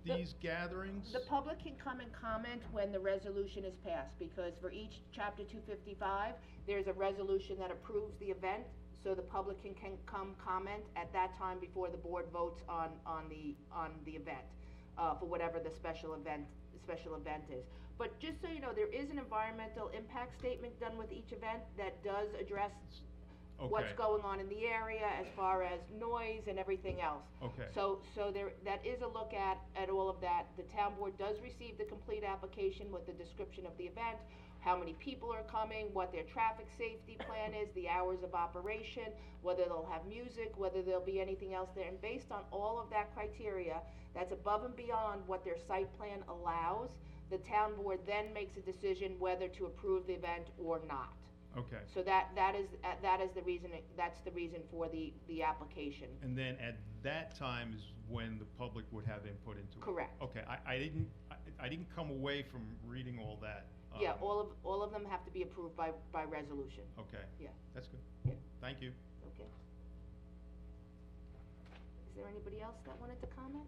these gatherings? The public can come and comment when the resolution is passed, because for each chapter 255, there's a resolution that approves the event. so the public can come comment at that time before the board votes on the event, for whatever the special event is. But just so you know, there is an environmental impact statement done with each event that does address what's Okay. going on in the area as far as noise and everything else. Okay. So that is a look at all of that. The town board does receive the complete application with the description of the event, how many people are coming, what their traffic safety plan is, the hours of operation, whether they'll have music, whether there'll be anything else there. And based on all of that criteria, that's above and beyond what their site plan allows, the town board then makes a decision whether to approve the event or not. Okay. So that is the reason, that's the reason for the application. And then at that time is when the public would have input into it? Correct. Okay, I didn't come away from reading all that. Yeah, all of them have to be approved by resolution. Okay. Yeah. That's good. Yeah. Thank you. Okay. Is there anybody else that wanted to comment?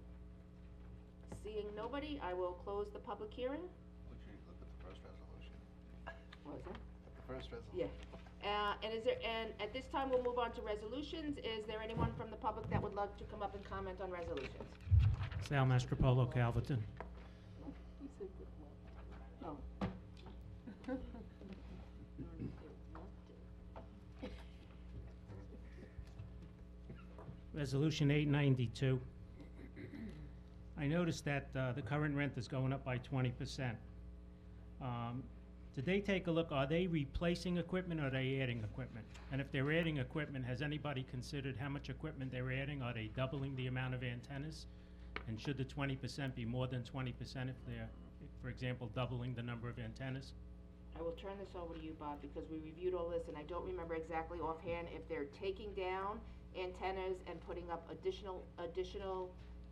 Seeing nobody, I will close the public hearing. Would you look at the first resolution? What was that? The first resolution? Yeah. And at this time, we'll move on to resolutions. Is there anyone from the public that would like to come up and comment on resolutions? Sal Mastropolo, Calverton. Oh. Resolution 892. I noticed that the current rent is going up by 20%. Did they take a look, are they replacing equipment or are they adding equipment? And if they're adding equipment, has anybody considered how much equipment they're adding? Are they doubling the amount of antennas? And should the 20% be more than 20% if they're, for example, doubling the number of antennas? I will turn this over to you, Bob, because we reviewed all this, and I don't remember exactly offhand if they're taking down antennas and putting up additional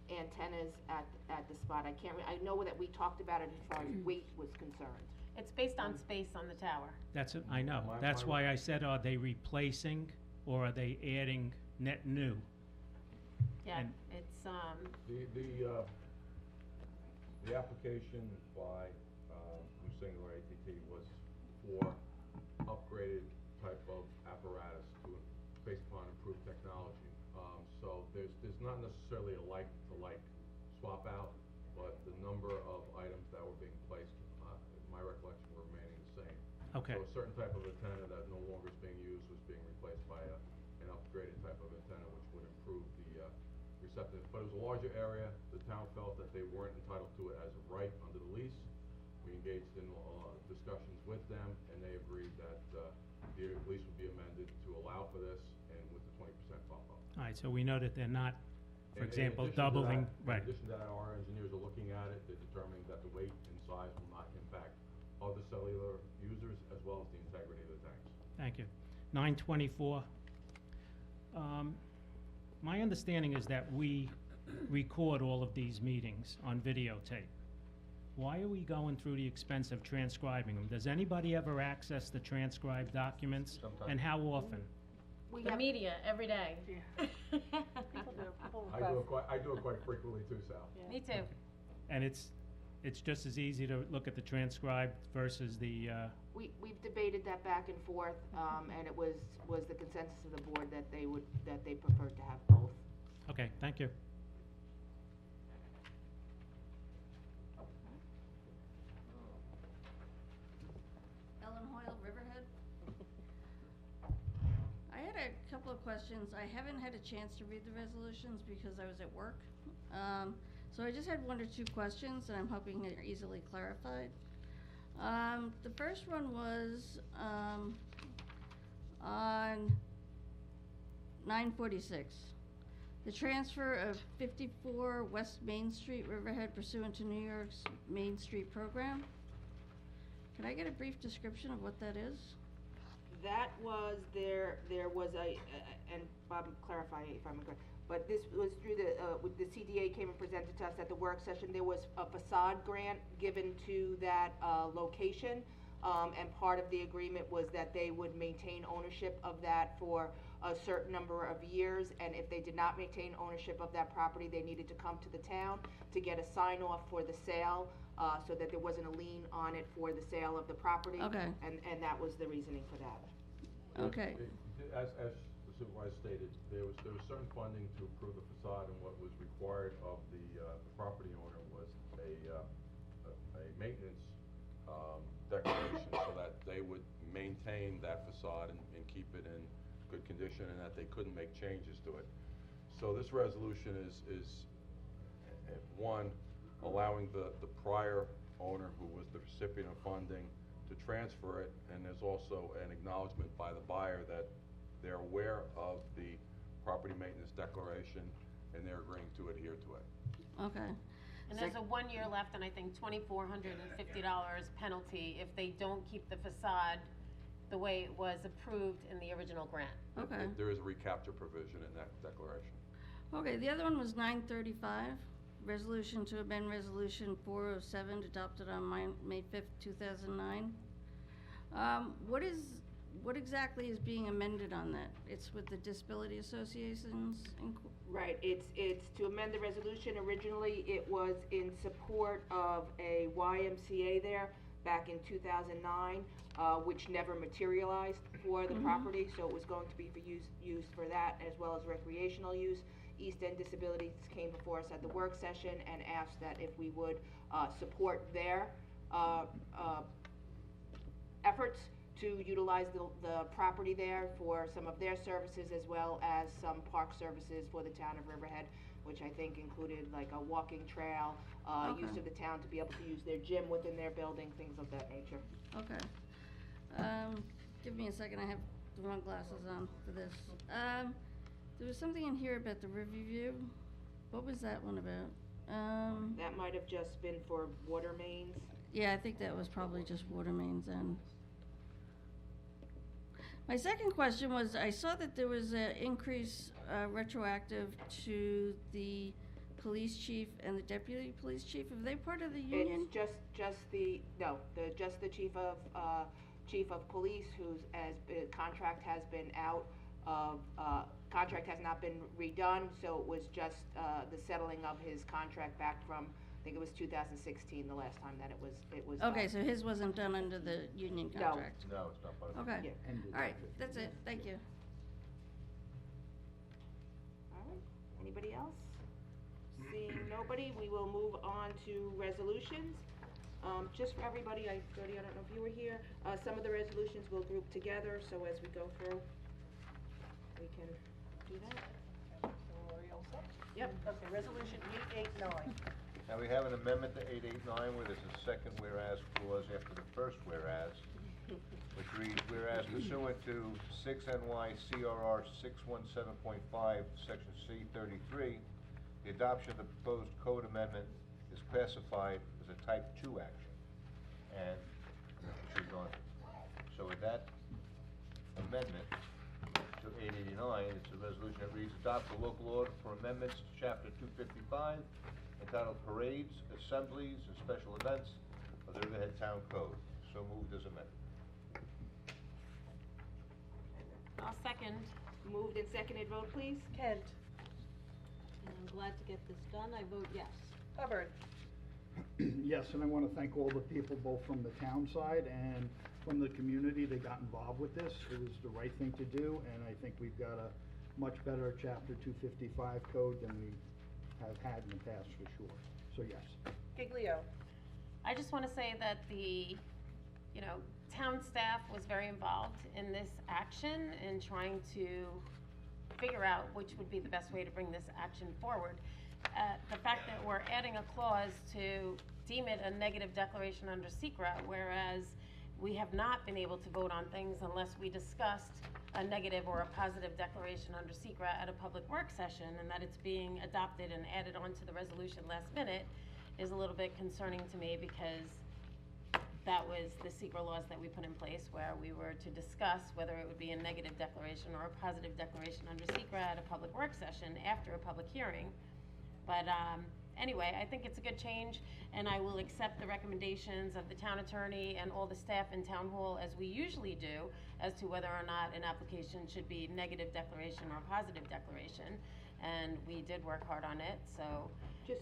antennas at the spot. I know that we talked about it as far as weight was concerned. It's based on space on the tower. That's it, I know. That's why I said, are they replacing or are they adding net new? Yeah, And- it's, The application by New Singular AT&T was for upgraded type of apparatus based upon improved technology. So there's not necessarily a like-to-like swap out, but the number of items that were being placed, my recollection, were remaining the same. Okay. So a certain type of antenna that no longer is being used was being replaced by an upgraded type of antenna, which would improve the receptive. But it was a larger area. The town felt that they weren't entitled to it as a right under the lease. We engaged in discussions with them, and they agreed that the lease would be amended to allow for this, and with the 20% bump up. All right, so we know that they're not, for And in example, addition to doubling, that- right. In addition to that, our engineers are looking at it, they're determining that the weight and size will not impact other cellular users as well as the integrity of the tanks. Thank you. 924. My understanding is that we record all of these meetings on videotape. Why are we going through the expense of transcribing them? Does anybody ever access the transcribed documents? Sometimes. And how often? the media, every day. I do it quite frequently too, Sal. Me too. And it's just as easy to look at the transcribed versus the, We've debated that back and forth, and it was the consensus of the board that they preferred to have both. okay, thank you. Ellen Hoyle, Riverhead. I had a couple of questions. I haven't had a chance to read the resolutions because I was at work. So I just had one or two questions, and I'm hoping they're easily clarified. The first one was on 946. The transfer of 54 West Main Street, Riverhead pursuant to New York's Main Street program. Can I get a brief description of what that is? That was, there was and Bob, clarify if I'm incorrect, but this was through with the CDA came and presented to us at the work session. There was a facade grant given to that location, and part of the agreement was that they would maintain ownership of that for a certain number of years, and if they did not maintain ownership of that property, they needed to come to the town to get a sign-off for the sale, so that there wasn't a lien on it for the sale of the property. Okay. And that was the reasoning for that. Okay. As the Supervisor stated, there was certain funding to approve the facade, and what was required of the property owner was a maintenance declaration so that they would maintain that facade and keep it in good condition, and that they couldn't make changes to it. So this resolution is one, allowing the prior owner, who was the recipient of funding, to transfer it, and there's also an acknowledgement by the buyer that they're aware of the property maintenance declaration and they're agreeing to adhere to it. Okay. And there's a 1 year left, and I think $2,450 penalty if they don't keep the facade the way it was approved in the original grant. Okay. There is a recapture provision in that declaration. Okay, the other one was 935, resolution to amend resolution 407 adopted on May 5th, 2009. What exactly is being amended on that? It's with the disability associations? Right, it's to amend the resolution. Originally, it was in support of a YMCA there back in 2009, which never materialized for the property, so it was going to be used for that as well as recreational use. East End Disabilities came before us at the work session and asked that if we would support their efforts to utilize the property there for some of their services, as well as some park services for the town of Riverhead, which I think included like a walking trail, use of the town to be able to use their gym within their building, things of that nature. Okay. Give me a second, I have the wrong glasses on for this. There was something in here about the Riverview. What was that one about? That might have just been for water mains. Yeah, I think that was probably just water mains then. My second question was, I saw that there was an increase retroactive to the police chief and the deputy police chief. Are they part of the union? It's just the chief of police, contract has been out of, contract has not been redone, so it was just the settling of his contract back from, I think it was 2016, the last time that it was Okay, done. so his wasn't done under the union contract? No, it's not part of it. Okay, all right, that's it, thank you. All right, anybody else? Seeing nobody, we will move on to resolutions. Just for everybody, Jody, I don't know if you were here, some of the resolutions we'll group together, so as we go through, we can do that. Are you all set? Yep. Okay, resolution 889. Now, we have an amendment to 889 where there's a second whereas clause after the first whereas, which reads, whereas pursuant to 6 NY-CRR 617.5, section C33, the adoption of the proposed code amendment is classified as a type 2 action. And she's on. So with that amendment to 889, it's a resolution that reads, adopt the local order for amendments to chapter 255 entitled Parades, Assemblies, and Special Events of the Riverhead Town Code. So moved as amended. I'll second. Moved and seconded, vote please. Kent. And I'm glad to get this done, I vote yes. Hubbard. Yes, and I want to thank all the people, both from the town side and from the community that got involved with this. It was the right thing to do, and I think we've got a much better chapter 255 code than we have had in the past, for sure. So yes. Giglio. I just want to say that the, town staff was very involved in this action and trying to figure out which would be the best way to bring this action forward. The fact that we're adding a clause to deem it a negative declaration under SECRA, whereas we have not been able to vote on things unless we discussed a negative or a positive declaration under SECRA at a public work session, and that it's being adopted and added onto the resolution last minute is a little bit concerning to me, because that was the SECRA laws that we put in place, where we were to discuss whether it would be a negative declaration or a positive declaration under SECRA at a public work session after a public hearing. But anyway, I think it's a good change, and I will accept the recommendations of the town attorney and all the staff in town hall, as we usually do, as to whether or not an application should be negative declaration or positive declaration. and we did work hard on it, so. Just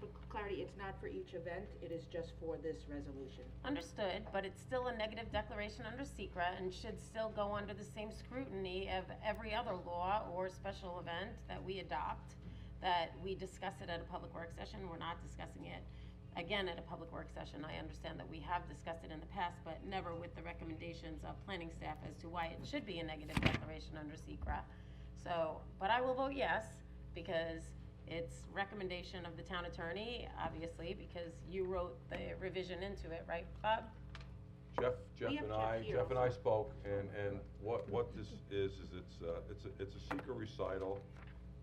for clarity, it's not for each event, it is just for this resolution. Understood, but it's still a negative declaration under SECRA and should still go under the same scrutiny of every other law or special event that we adopt, that we discuss it at a public work session. We're not discussing it again at a public work session. I understand that we have discussed it in the past, but never with the recommendations of planning staff as to why it should be a negative declaration under SECRA. So, but I will vote yes, because it's recommendation of the town attorney, obviously, because you wrote the revision into it, right, Bob? Jeff We have and Jeff here Jeff and I also. spoke, and what this is it's a secret recital.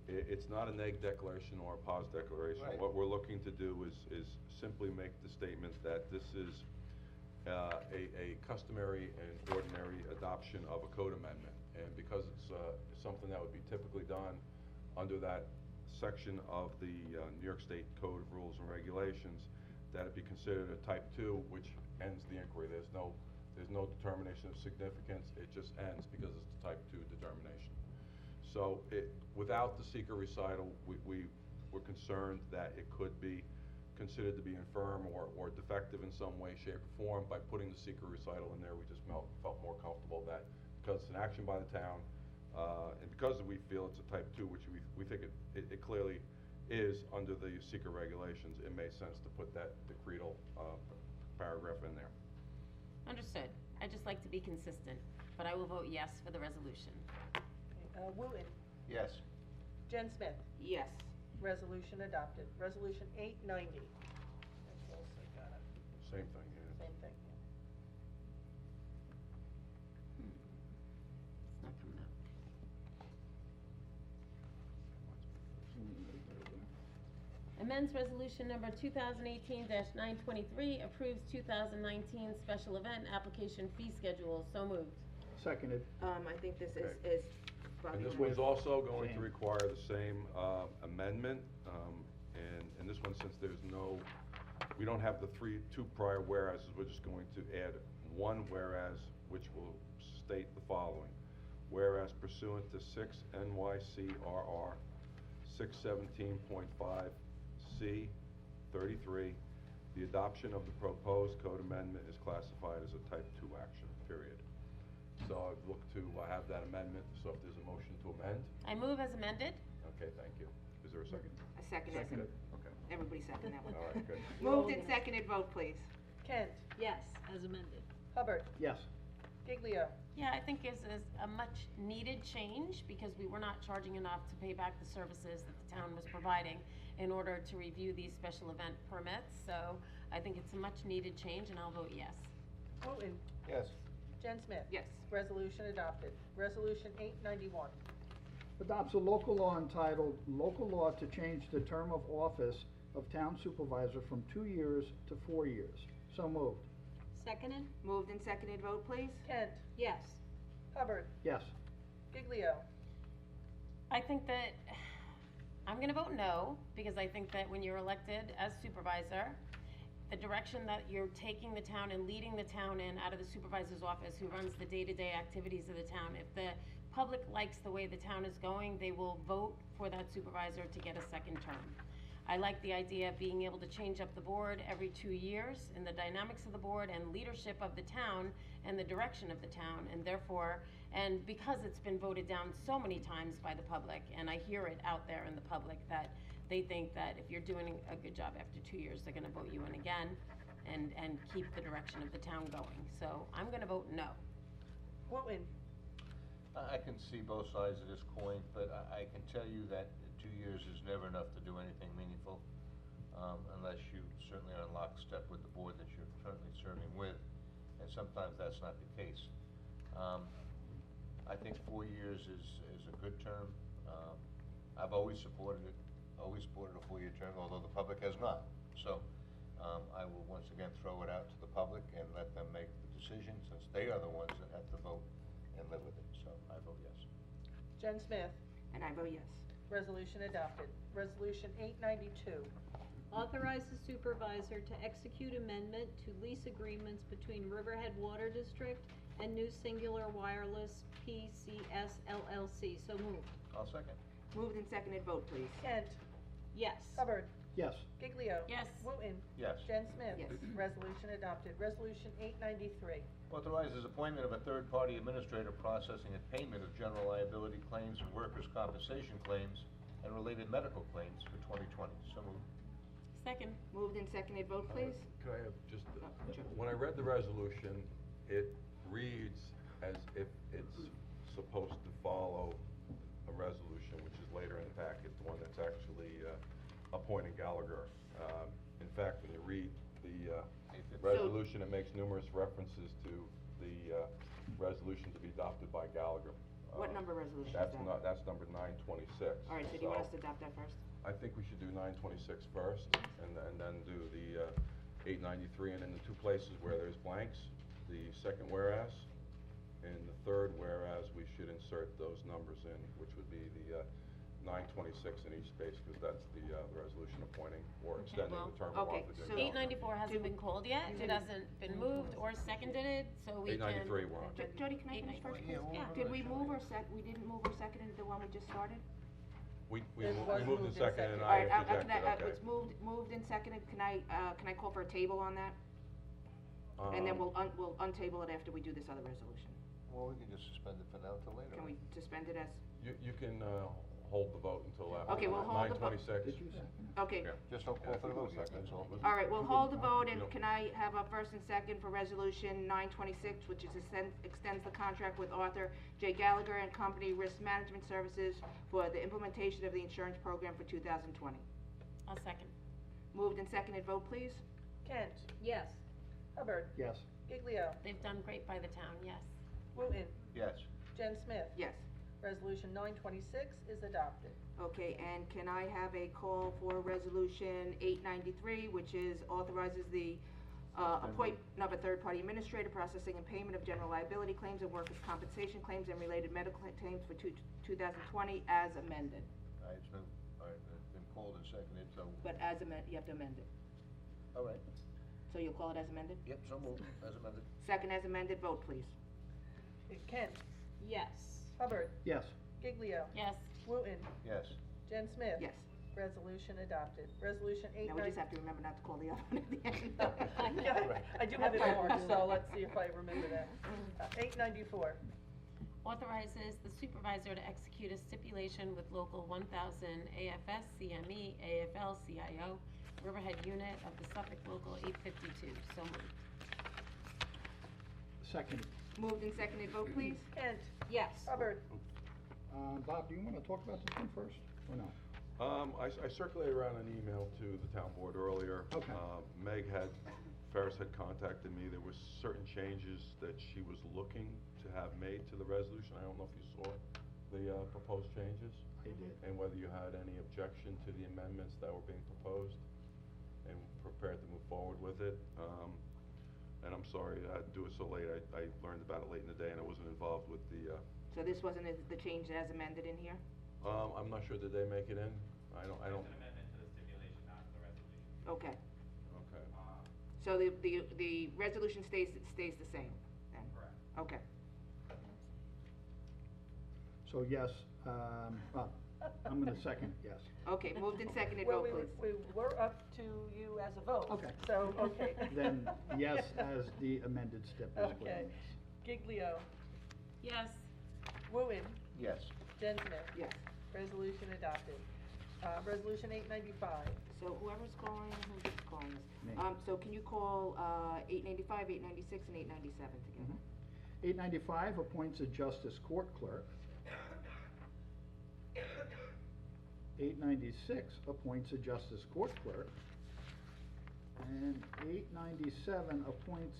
It's not a neg declaration or a pos declaration. Right. What we're looking to do is simply make the statement that this is a customary and ordinary adoption of a code amendment. And because it's something that would be typically done under that section of the New York State Code of Rules and Regulations, that it be considered a type 2, which ends the inquiry. There's no determination of significance. It just ends because it's a type 2 determination. So without the seeker recital, we were concerned that it could be considered to be infirm or defective in some way, shape, or form. By putting the seeker recital in there, we just felt more comfortable that because it's an action by the town, and because we feel it's a type 2, which we think it clearly is under the seeker regulations, it made sense to put that decretal paragraph in there. Understood. I'd just like to be consistent, but I will vote yes for the resolution. Wooten, Yes. Jen Smith, Yes. resolution adopted. Resolution 890. That's also got it. Same thing, yeah. Same thing. It's not coming up. Amends resolution number 2018-923, approves 2019 special event application fee schedule. So moved. Seconded. I think this is Bobby. And this wanna- one's also going to Same. require the same amendment, and this one, since there's no, we don't have the two prior whereases, we're just going to add one whereas, which will state the following. Whereas pursuant to 6 NYCRR 617.5C 33, the adoption of the proposed code amendment is classified as a type 2 action, period. So I'd look to have that amendment, so if there's a motion to amend, I move as amended. okay, thank you. Is there a second? I second it. Seconded. Okay, Everybody second that one. all right, good. Moved and seconded, vote please. Kent, Yes, as amended. Hubbard, Yes. Giglio, Yeah, I think is a much needed change because we were not charging enough to pay back the services that the town was providing in order to review these special event permits. So I think it's a much needed change and I'll vote yes. Wooten, Yes. Jen Smith. Yes. Resolution adopted. Resolution 891. Adopts a local law entitled, Local Law to Change the Term of Office of Town Supervisor from 2 years to 4 years. So moved. Seconded? Moved and seconded, vote please. Kent, Yes. Hubbard, Yes. Giglio, I think that, I'm gonna vote no, because I think that when you're elected as supervisor, the direction that you're taking the town and leading the town in out of the supervisor's office who runs the day-to-day activities of the town, if the public likes the way the town is going, they will vote for that supervisor to get a second term. I like the idea of being able to change up the board every 2 years and the dynamics of the board and leadership of the town and the direction of the town, and therefore, and because it's been voted down so many times by the public, and I hear it out there in the public that they think that if you're doing a good job after 2 years, they're gonna vote you in again and keep the direction of the town going. So I'm gonna vote no. Wooten, I can see both sides of this coin, but I can tell you that 2 years is never enough to do anything meaningful, unless you certainly are in lockstep with the board that you're currently serving with, and sometimes that's not the case. I think 4 years is a good term. I've always supported it, always supported a 4-year term, although the public has not. So, I will once again throw it out to the public and let them make the decision, since they are the ones that have to vote and live with it, so I vote yes. Jen Smith. And I vote yes. Resolution adopted. Resolution 892. Authorize the supervisor to execute amendment to lease agreements between Riverhead Water District and New Singular Wireless PCS LLC. So moved. I'll second. Moved and seconded, vote please. Kent. Yes. Hubbard. Yes. Giglio. Yes. Wooten. Yes. Jen Smith. Yes. Resolution adopted. Resolution 893. Authorizes appointment of a third-party administrator processing and payment of general liability claims and workers' compensation claims and related medical claims for 2020. So moved. Second. Moved and seconded, vote please. Could I have just, Sure. when I read the resolution, it reads as if it's supposed to follow a resolution, which is later in the packet, the one that's actually appointing Gallagher. In fact, when you read the resolution, it makes numerous references to the resolution to be adopted by Gallagher. What number resolution is that? That's number 926. All right, so do you want us to adopt that first? I think we should do 926 first, and then do the 893, and in the two places where there's blanks, the second whereas, and the third whereas, we should insert those numbers in, which would be the 926 in each space, because that's the resolution appointing or extending the term of okay, office. so- 894 hasn't been called yet, it hasn't been moved or seconded, so we can. 893 we're on. Jody, can I finish first, please? Yeah. Did we move or we didn't move or seconded the one we just started? We It was moved moved in and second, and seconded. I All right, interjected, okay. it's moved and seconded, can I call for a table on that? And then we'll untable it after we do this other resolution. Well, we can just suspend it for now till later. Can we suspend it as, You can hold the vote until after. Okay, we'll hold the vote. 926. okay. Yeah. Just don't call for the vote second, that's all. All right, we'll hold the vote, and No. can I have a first and second for resolution 926, which is extends the contract with Arthur J. Gallagher and Company Risk Management Services for the implementation of the insurance program for 2020. I'll second. Moved and seconded, vote please. Kent. Yes. Hubbard. Yes. Giglio. They've done great by the town, yes. Wooten. Yes. Jen Smith. Yes. Resolution 926 is adopted. Okay, and can I have a call for resolution 893, which is authorizes the appointment of a third-party administrator processing and payment of general liability claims and workers' compensation claims and related medical claims for 2020 as amended. All right, it's been called and seconded, so, But as you have to amend it. all right. So you'll call it as amended? Yep, so moved, as amended. Second as amended, vote please. Kent. Yes. Hubbard. Yes. Giglio. Yes. Wooten. Yes. Jen Smith. Yes. Resolution adopted. Resolution Now we 893. just have to remember not to call the other one at the end. Yeah, I do have it marked, so let's see if I remember that. 894. Authorizes the supervisor to execute a stipulation with Local 1000 AFS, CME, AFL, CIO, Riverhead Unit of the Suffolk Local 852. So moved. Second. Moved and seconded, vote please. Kent. Yes. Hubbard. Bob, do you wanna talk about this one first, or no? I circulated around an email to the town board earlier. Okay. Ferris had contacted me. There was certain changes that she was looking to have made to the resolution. I don't know if you saw the proposed changes. I did. And whether you had any objection to the amendments that were being proposed, and prepared to move forward with it. And I'm sorry I had to do it so late. I learned about it late in the day, and I wasn't involved with the, So this wasn't the change as amended in here? I'm not sure, did they make it in? I don't. It's an amendment to the stipulation, not the resolution. Okay. Okay. So the resolution stays the same then? Correct. Okay. So yes, I'm gonna second, yes. Okay, moved and seconded, Well, vote please. we're up to you as a vote. Okay. So, okay. Then, yes, as the amended stip is put Okay. in, yes. Giglio. Yes. Wooten. Yes. Jen Smith. Yes. Resolution adopted. Resolution 895. So whoever's calling, who's calling this? Me. So can you call 895, 896, and 897 together? 895 appoints a justice court clerk. 896 appoints a justice court clerk. And 897 appoints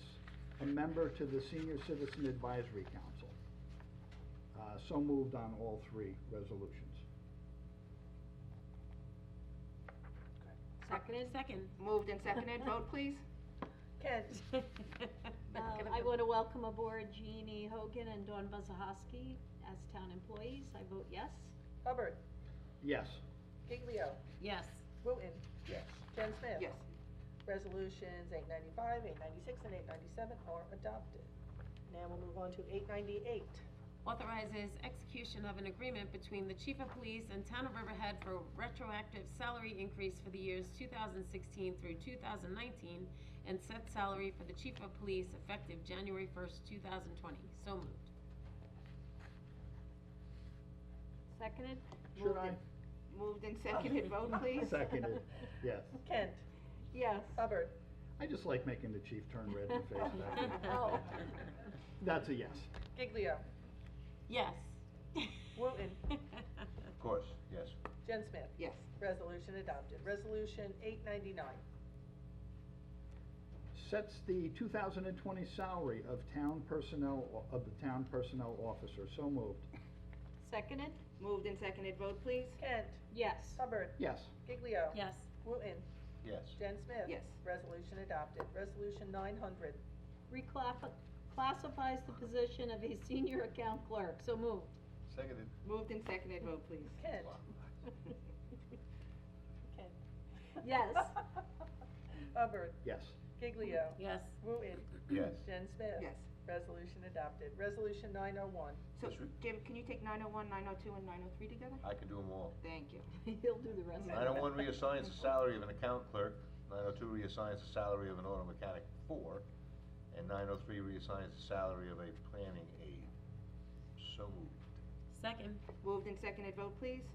a member to the Senior Citizen Advisory Council. So moved on all three resolutions. Second. Moved and seconded, vote please. Kent. I want to welcome aboard Jeannie Hogan and Dawn Buzahovsky as town employees. I vote yes. Hubbard. Yes. Giglio. Yes. Wooten. Yes. Jen Smith. Yes. Resolutions 895, 896, and 897 are adopted. Now we'll move on to 898. authorizes execution of an agreement between the Chief of Police and Town of Riverhead for retroactive salary increase for the years 2016 through 2019, and set salary for the Chief of Police effective January 1st, 2020. So moved. Seconded? Should I? Moved and seconded, vote please. Seconded, yes. Kent. Yes. Hubbard. I just like making the chief turn red in the face back there. Oh. That's a yes. Giglio. Yes. Wooten. Of course, yes. Jen Smith. Yes. Resolution adopted. Resolution 899. Sets the 2020 salary of the town personnel officer. So moved. Seconded? Moved and seconded, vote please. Kent. Yes. Hubbard. Yes. Giglio. Yes. Wooten. Yes. Jen Smith. Yes. Resolution adopted. Resolution 900. Classifies the position of a senior account clerk. So moved. Seconded. Moved and seconded, vote please. Kent. Yes. Hubbard. Yes. Giglio. Yes. Wooten. Yes. Jen Smith. Yes. Resolution adopted. Resolution 901. So, Jim, can you take 901, 902, and 903 together? I can do them all. Thank you. He'll do the rest. 901 reassigns the salary of an account clerk, 902 reassigns the salary of an auto mechanic 4, and 903 reassigns the salary of a planning aide. So moved. Second. Moved and seconded, vote please.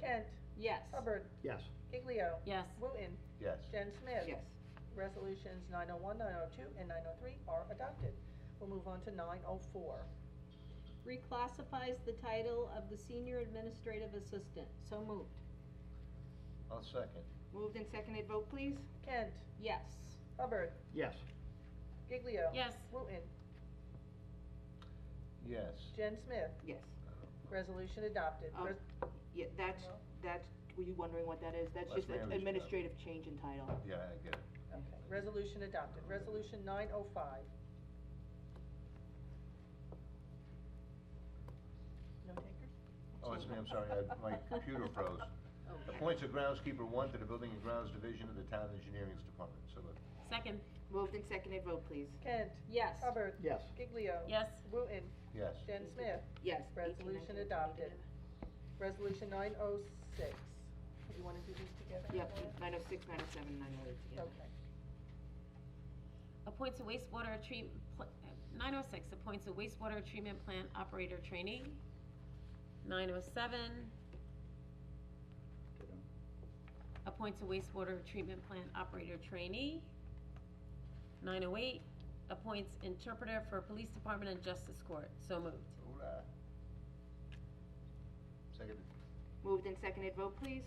Kent. Yes. Hubbard. Yes. Giglio. Yes. Wooten. Yes. Jen Smith. Yes. Resolutions 901, 902, and 903 are adopted. We'll move on to 904. Reclassifies the title of the senior administrative assistant. So moved. I'll second. Moved and seconded, vote please. Kent. Yes. Hubbard. Yes. Giglio. Yes. Wooten. Yes. Jen Smith. Yes. Resolution adopted. Yeah, that's, were you wondering what that is? That's That's just an Mary's job. administrative change in title. Yeah, I get it. Okay, resolution adopted. Resolution 905. No takers? Oh, it's me, I'm sorry, my computer froze. Appoints a groundskeeper 1 to the Building and Grounds Division of the Town Engineering Department. So moved. Second. Moved and seconded, vote please. Kent. Yes. Hubbard. Yes. Giglio. Yes. Wooten. Yes. Jen Smith. Yes. Resolution adopted. Resolution 906. You wanna do these together? Yep, 906, 907, 908 together. Okay. Appoints a wastewater 906 appoints a wastewater treatment plant operator trainee. 907 appoints a wastewater treatment plant operator trainee. 908 appoints interpreter for police department and justice court. So moved. Hoorah. Seconded. Moved and seconded, vote please.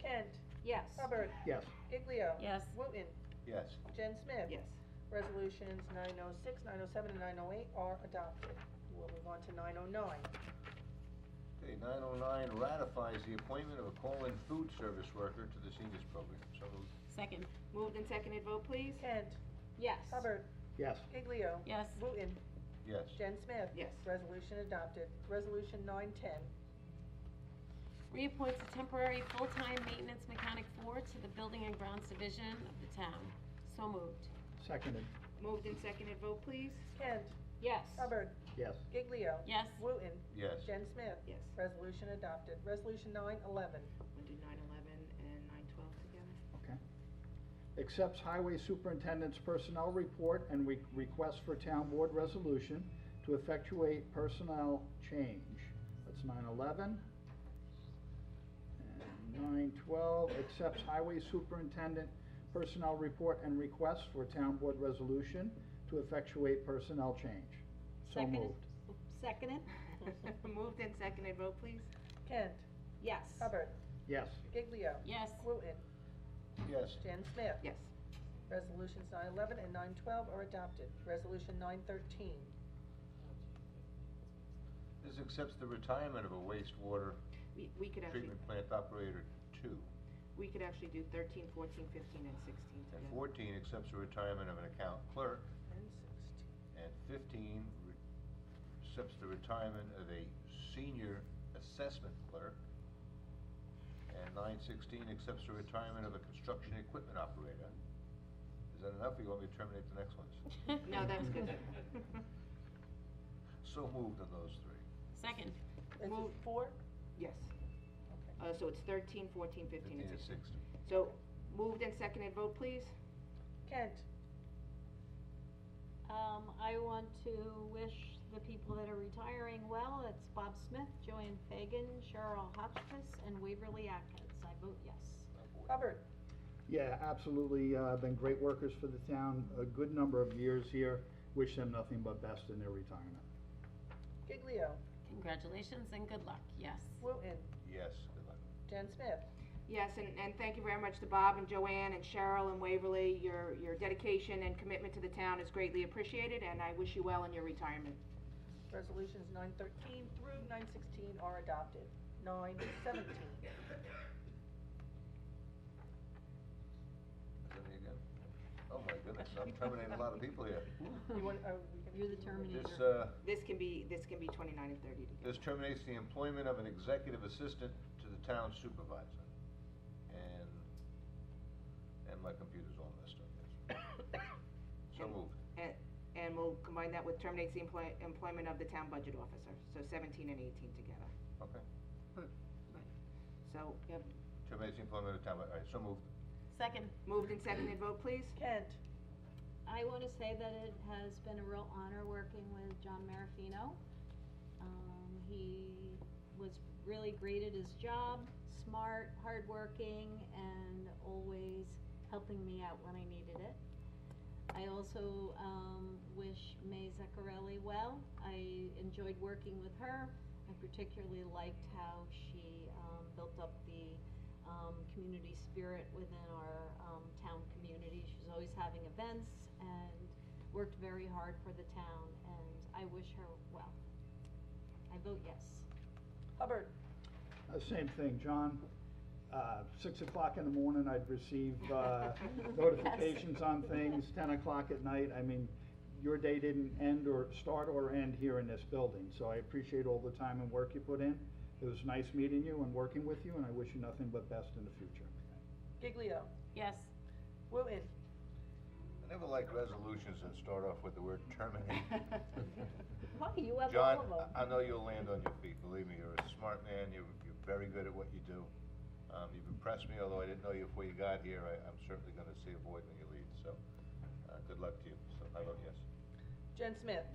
Kent. Yes. Hubbard. Yes. Giglio. Yes. Wooten. Yes. Jen Smith. Yes. Resolutions 906, 907, and 908 are adopted. We'll move on to 909. Okay, 909 ratifies the appointment of a call-in food service worker to the seniors program. So moved. Second. Moved and seconded, vote please. Kent. Yes. Hubbard. Yes. Giglio. Yes. Wooten. Yes. Jen Smith. Yes. Resolution adopted. Resolution 910. Reappoints a temporary full-time maintenance mechanic 4 to the Building and Grounds Division of the town. So moved. Seconded. Moved and seconded, vote please. Kent. Yes. Hubbard. Yes. Giglio. Yes. Wooten. Yes. Jen Smith. Yes. Resolution adopted. Resolution 911. We'll do 911 and 912 together. Okay. Accepts highway superintendent's personnel report and request for town board resolution to effectuate personnel change. That's 911. And 912, accepts highway superintendent personnel report and request for town board resolution to effectuate personnel change. So Seconded. moved. Seconded? Moved and seconded, vote please. Kent. Yes. Hubbard. Yes. Giglio. Yes. Wooten. Yes. Jen Smith. Yes. Resolutions 911 and 912 are adopted. Resolution 913. This accepts the retirement of a wastewater We could actually, treatment plant operator 2. we could actually do 13, 14, 15, and 16 And together. 14 accepts the retirement of an account clerk. And 16. And 15 accepts the retirement of a senior assessment clerk. And 916 accepts the retirement of a construction equipment operator. Is that enough, or you want me to terminate the next ones? No, that's good. So moved on those 3. Second. Is it 4? Yes. So it's 13, 14, 15, and 16. 16. So, moved and seconded, vote please. Kent? I want to wish the people that are retiring well. It's Bob Smith, Joanne Fagan, Cheryl Hotchkiss, and Waverly Atkins. I vote yes. Hubbard? Yeah, absolutely, been great workers for the town, a good number of years here. Wish them nothing but best in their retirement. Giglio? Congratulations and good luck, yes. Wooten? Yes, good luck. Jen Smith? Yes, and thank you very much to Bob and Joanne and Cheryl and Waverly. Your dedication and commitment to the town is greatly appreciated, and I wish you well in your retirement. Resolutions 913 through 916 are adopted. 917. Oh my goodness, I'm terminating a lot of people here. You're the terminator. This can be 29 and 30 together. This terminates the employment of an executive assistant to the town supervisor. And my computer's all messed up, yes. So moved. And we'll combine that with terminates the employment of the town budget officer, so 17 and 18 together. Okay. So, yep. Terminates the employment of the town, all right, so moved. Second. Moved and seconded, vote please. Kent? I want to say that it has been a real honor working with John Marafino. He was really great at his job, smart, hardworking, and always helping me out when I needed it. I also wish May Zaccarelli well. I enjoyed working with her. I particularly liked how she built up the community spirit within our town community. She's always having events and worked very hard for the town, and I wish her well. I vote yes. Hubbard? Same thing, John. 6 o'clock in the morning, I'd receive notifications on things, 10 o'clock at night. I mean, your day didn't end or start or end here in this building, so I appreciate all the time and work you put in. It was nice meeting you and working with you, and I wish you nothing but best in the future. Giglio? Yes. Wooten? I never like resolutions that start off with the word terminate. Why, you have John, all of them. I know you'll land on your feet, believe me, you're a smart man, you're very good at what you do. You've impressed me, although I didn't know you before you got here, I'm certainly gonna see a void when you leave, so, good luck to you, so I vote yes. Jen Smith?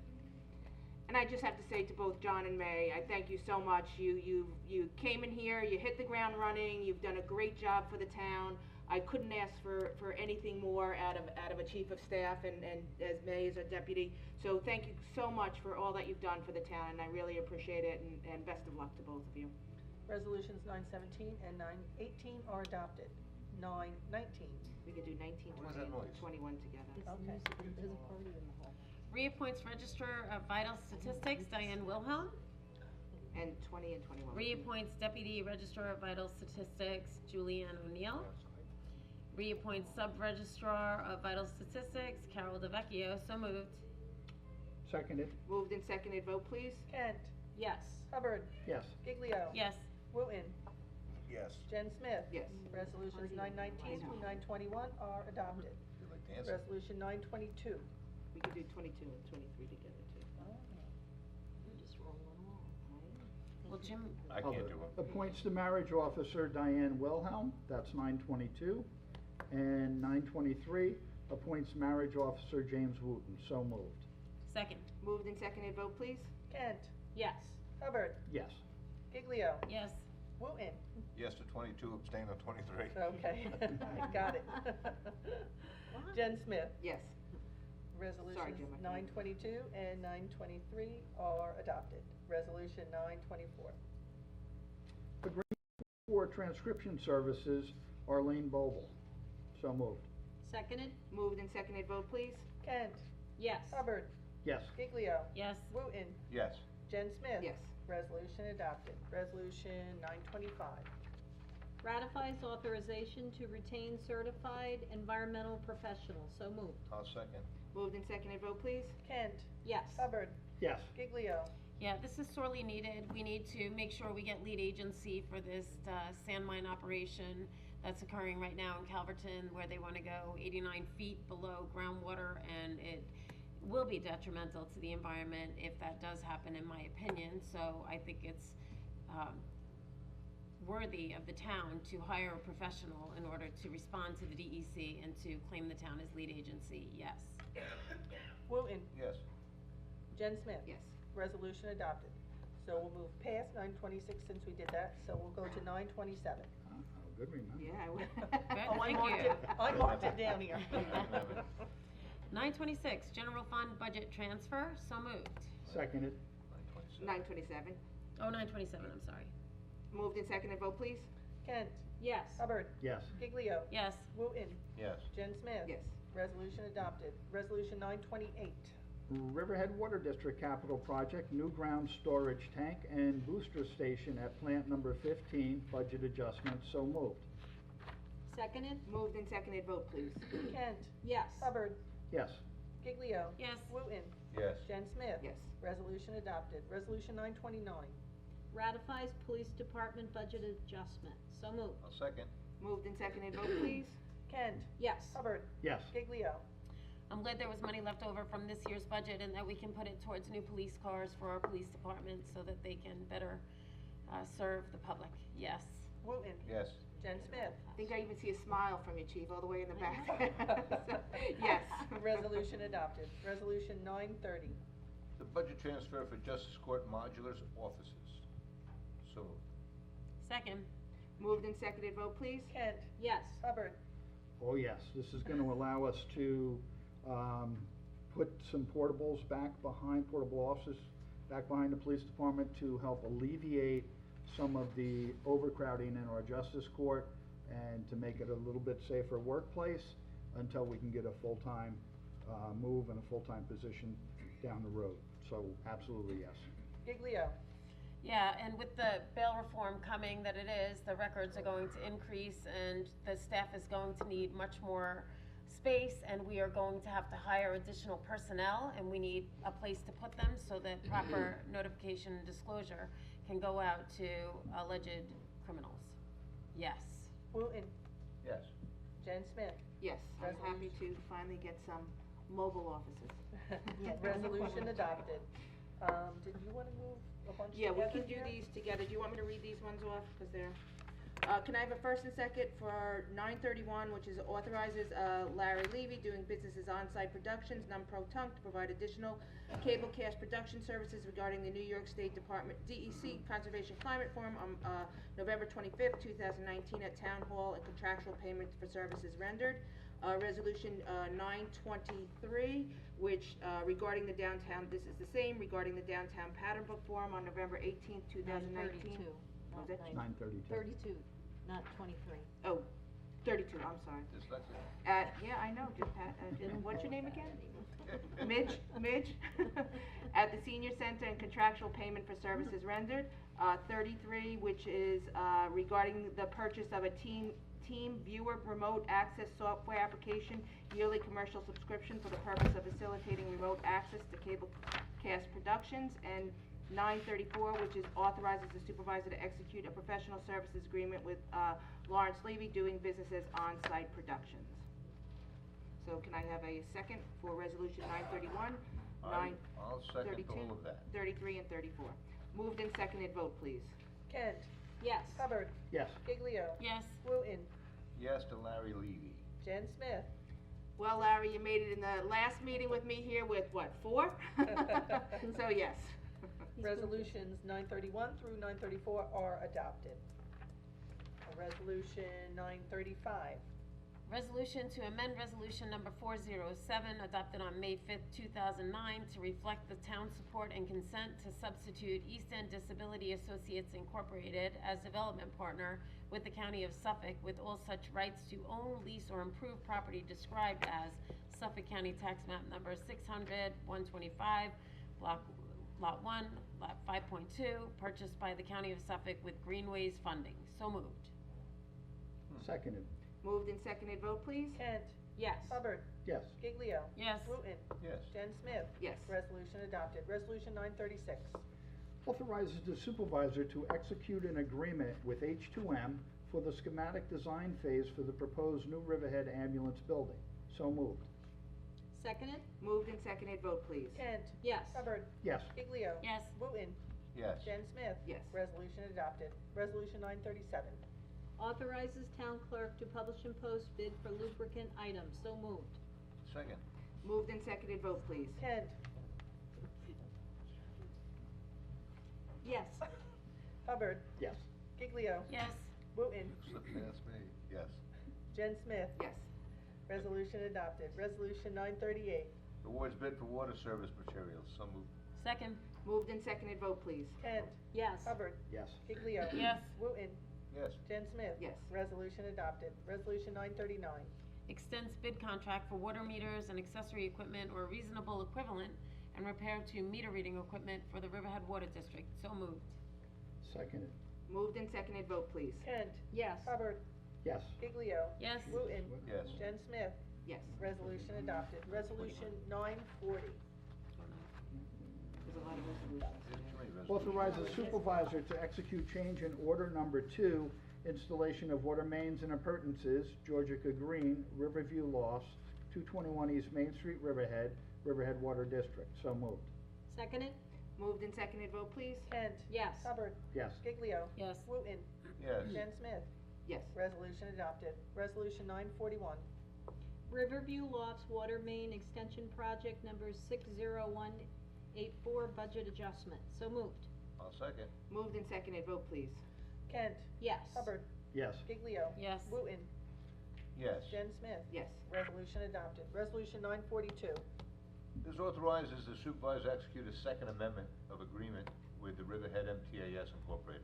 And I just have to say to both John and May, I thank you so much. You came in here, you hit the ground running, you've done a great job for the town. I couldn't ask for anything more out of a chief of staff and as May is a deputy. So thank you so much for all that you've done for the town, and I really appreciate it, and best of luck to both of you. Resolutions 917 and 918 are adopted. 919. We could do 19, 20, and 21 together. Okay. Reappoints Registrar of Vital Statistics Diane Wilhelm. And 20 and 21. Reappoints Deputy Registrar of Vital Statistics Julianne O'Neill. Reappoints Sub-Registrar of Vital Statistics Carol DeVecchio. So moved. Seconded? Moved and seconded, vote please. Kent? Yes. Hubbard? Yes. Giglio? Yes. Wooten? Yes. Jen Smith? Yes. Resolutions 919 through 921 are adopted. You like dancing? Resolution 922. We could do 22 and 23 together too. You're just rolling along, right? Well, Jim, I can't do it. Appoints the marriage officer Diane Wilhelm, that's 922. And 923, appoints marriage officer James Wooten, so moved. second. Moved and seconded, vote please. Kent? Yes. Hubbard? Yes. Giglio? Yes. Wooten? Yes to 22, abstain on 23. Okay, got it. Jen Smith? Yes. Resolutions Jim, I couldn't- 922 and 923 are adopted. Resolution 924. Agreement for transcription services, Arlene Boble, so moved. Seconded? Moved and seconded, vote please. Kent? Yes. Hubbard? Yes. Giglio? Yes. Wooten? Yes. Jen Smith? Yes. Resolution adopted. Resolution 925. Ratifies authorization to retain certified environmental professionals, so moved. I'll second. Moved and seconded, vote please. Kent? Yes. Hubbard? Yes. Giglio? Yeah, this is sorely needed. We need to make sure we get lead agency for this sand mine operation that's occurring right now in Calverton, where they want to go 89 feet below groundwater, and will be detrimental to the environment if that does happen, in my opinion. So I think it's worthy of the town to hire a professional in order to respond to the DEC and to claim the town as lead agency, yes. Wooten. Yes. Jen Smith. Yes. Resolution adopted. So we'll move past 926 since we did that, so we'll go to 927. Good remember. Yeah, I would. Oh, I marked it, I marked it down here. 926, general fund budget transfer, so moved. Seconded. 927. Oh, 927, I'm sorry. Moved and seconded, vote please. Kent. Yes. Hubbard. Yes. Giglio. Yes. Wooten. Yes. Jen Smith. Yes. Resolution adopted. Resolution 928. Riverhead Water District Capital Project, new ground storage tank and booster station at plant number 15, budget adjustment, so moved. Seconded? Moved and seconded, vote please. Kent. Yes. Hubbard. Yes. Giglio. Yes. Wooten. Yes. Jen Smith. Yes. Resolution adopted. Resolution 929. Ratifies police department budget adjustment, so moved. I'll second. Moved and seconded, vote please. Kent. Yes. Hubbard. Yes. Giglio. I'm glad there was money left over from this year's budget and that we can put it towards new police cars for our police department so that they can better serve the public, yes. Wooten. Yes. Jen Smith. I think I even see a smile from you, chief, all the way in the back. So, yes. Resolution adopted. Resolution 930. The budget transfer for Justice Court Modulars offices. So moved. Second. Moved and seconded, vote please. Kent. Yes. Hubbard. Oh, yes, this is gonna allow us to, put some portables portable offices back behind the police department to help alleviate some of the overcrowding in our justice court and to make it a little bit safer workplace until we can get a full-time, move and a full-time position down the road. So absolutely, yes. Giglio. Yeah, and with the bail reform coming that it is, the records are going to increase and the staff is going to need much more space and we are going to have to hire additional personnel and we need a place to put them so that proper notification and disclosure can go out to alleged criminals. Yes. Wooten. Yes. Jen Smith. Yes, I'm happy to finally get some mobile offices. Resolution adopted. Did you wanna move a bunch Yeah, we together can do here? these together. Do you want me to read these ones off? Because they're, can I have a first and second for 931, which is authorizes Larry Levy doing businesses on-site productions, non-pro-tunc, to provide additional cable cast production services regarding the New York State Department DEC Conservation Climate Forum on November 25th, 2019 at Town Hall and contractual payments for services rendered. Resolution 923, which regarding the downtown, this is the same, regarding the downtown pattern book forum on November 18th, 2019. 932. What was it? 932. 32, not 23. Oh, 32, I'm sorry. Dyslexia. Yeah, I know, just Pat, what's your name again? Midge, at the senior center and contractual payment for services rendered. 33, which is, regarding the purchase of a Team Viewer remote access software application, yearly commercial subscription for the purpose of facilitating remote access to cable cast productions. And 934, which is authorizes the supervisor to execute a professional services agreement with, Lawrence Levy doing businesses on-site productions. So can I have a second for resolution 931, I'll second 32, all of that. 33, and 34? Moved and seconded, vote please. Kent. Yes. Hubbard. Yes. Giglio. Yes. Wooten. Yes to Larry Levy. Jen Smith. Well, Larry, you made it in the last meeting with me here with, what, 4? So, yes. Resolutions 931 through 934 are adopted. Resolution 935. Resolution to amend resolution number 407 adopted on May 5th, 2009 to reflect the town's support and consent to substitute East End Disability Associates Incorporated as development partner with the County of Suffolk with all such rights to own, lease, or improve property described as Suffolk County Tax Map number 600-125, Lot 1, Lot 5.2, purchased by the County of Suffolk with Greenways funding. So moved. Seconded. Moved and seconded, vote please. Kent. Yes. Hubbard. Yes. Giglio. Yes. Wooten. Yes. Jen Smith. Yes. Resolution adopted. Resolution 936. Authorizes the supervisor to execute an agreement with H2M for the schematic design phase for the proposed new Riverhead ambulance building. So moved. Seconded? Moved and seconded, vote please. Kent. Yes. Hubbard. Yes. Giglio. Yes. Wooten. Yes. Jen Smith. Yes. Resolution adopted. Resolution 937. Authorizes town clerk to publish and post bid for lubricant items. So moved. Second. Moved and seconded, vote please. Kent. Yes. Hubbard. Yes. Giglio. Yes. Wooten. Slip past me. Yes. Jen Smith. Yes. Resolution adopted. Resolution 938. Awards bid for water service materials. So moved. Second. Moved and seconded, vote please. Kent. Yes. Hubbard. Yes. Giglio. Yes. Wooten. Yes. Jen Smith. Yes. Resolution adopted. Resolution 939. Extends bid contract for water meters and accessory equipment or reasonable equivalent and repair to meter reading equipment for the Riverhead Water District. So moved. Seconded. Moved and seconded, vote please. Kent. Yes. Hubbard. Yes. Giglio. Yes. Wooten. Yes. Jen Smith. Yes. Resolution adopted. Resolution 940. There's a lot of resolutions. Authorizes supervisor to execute change in order number 2, installation of water mains and appurtenances, Georgica Green, Riverview Lost, 221 East Main Street, Riverhead, Riverhead Water District. So moved. Seconded? Moved and seconded, vote please. Kent. Yes. Hubbard. Yes. Giglio. Yes. Wooten. Yes. Jen Smith. Yes. Resolution adopted. Resolution 941. Riverview Lofts Water Main Extension Project number 60184, budget adjustment. So moved. I'll second. Moved and seconded, vote please. Kent. Yes. Hubbard. Yes. Giglio. Yes. Wooten. Yes. Jen Smith. Yes. Resolution adopted. Resolution 942. This authorizes the supervisor to execute a second amendment of agreement with the Riverhead MTAS Incorporated.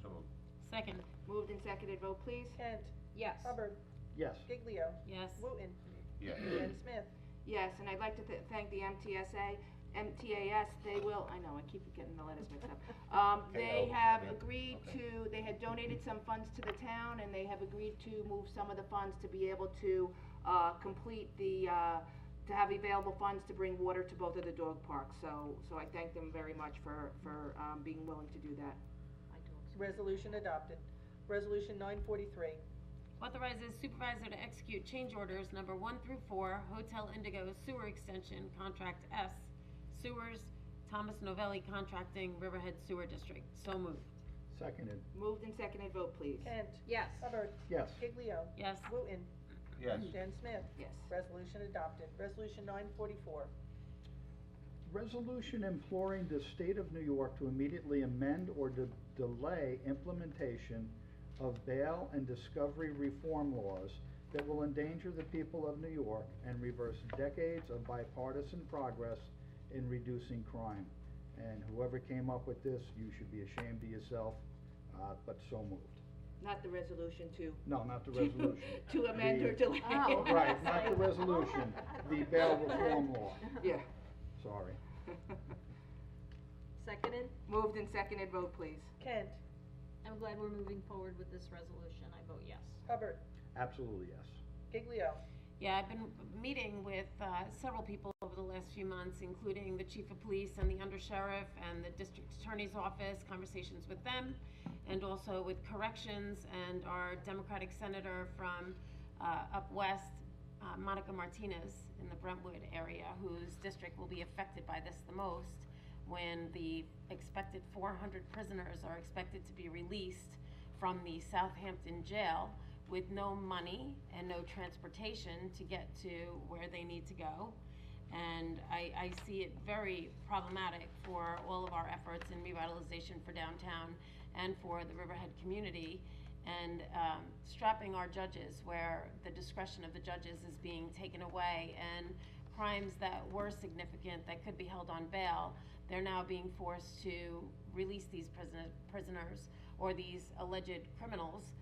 So moved. Second. Moved and seconded, vote please. Kent. Yes. Hubbard. Yes. Giglio. Yes. Wooten. Yes. Jen Smith. Yes, and I'd like to thank the MTAS, they will, I know, I keep getting the letters mixed up. They have agreed to, they had donated some funds to the town, and they have agreed to move some of the funds to be able to, complete the, to have available funds to bring water to both of the dog parks. So I thank them very much for being willing to do that. Resolution adopted. Resolution 943. Authorizes supervisor to execute change orders number 1 through 4, Hotel Indigo Sewer Extension, Contract S, Sewers, Thomas Novelli Contracting, Riverhead Sewer District. So moved. Seconded. Moved and seconded, vote please. Kent. Yes. Hubbard. Yes. Giglio. Yes. Wooten. Yes. Jen Smith. Yes. Resolution adopted. Resolution 944. Resolution imploring the state of New York to immediately amend or delay implementation of bail and discovery reform laws that will endanger the people of New York and reverse decades of bipartisan progress in reducing crime. And whoever came up with this, you should be ashamed of yourself, but so moved. Not the resolution to. No, not the resolution. To amend or The- delay. Oh. Right, not the resolution, the bail reform law. Yeah. Sorry. Seconded? Moved and seconded, vote please. Kent. I'm glad we're moving forward with this resolution. I vote yes. Hubbard. Absolutely, yes. Giglio. Yeah, I've been meeting with several people over the last few months, including the chief of police and the undersheriff and the district attorney's office, conversations with them, and also with corrections and our Democratic senator from up west, Monica Martinez in the Brentwood area, whose district will be affected by this the most, when the expected 400 prisoners are expected to be released from the Southampton jail with no money and no transportation to get to where they need to go. And I see it very problematic for all of our efforts in revitalization for downtown and for the Riverhead community, and strapping our judges where the discretion of the judges is being taken away, and crimes that were significant that could be held on bail, they're now being forced to release these prisoners or these alleged criminals.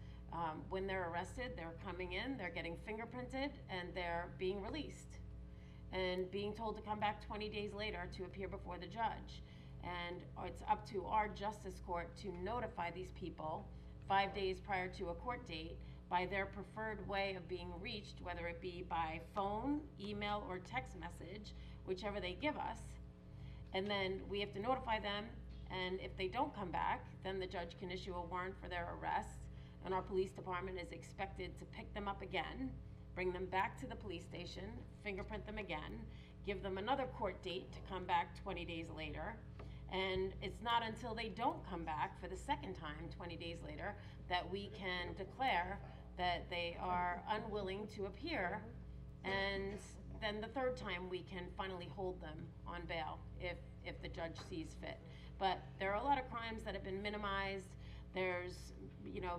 When they're arrested, they're coming in, they're getting fingerprinted, and they're being released and being told to come back 20 days later to appear before the judge. And it's up to our justice court to notify these people 5 days prior to a court date by their preferred way of being reached, whether it be by phone, email, or text message, whichever they give us. And then we have to notify them, and if they don't come back, then the judge can issue a warrant for their arrest, and our police department is expected to pick them up again, bring them back to the police station, fingerprint them again, give them another court date to come back 20 days later. And it's not until they don't come back for the second time, 20 days later, that we can declare that they are unwilling to appear. And then the third time, we can finally hold them on bail if the judge sees fit. But there are a lot of crimes that have been minimized. There's,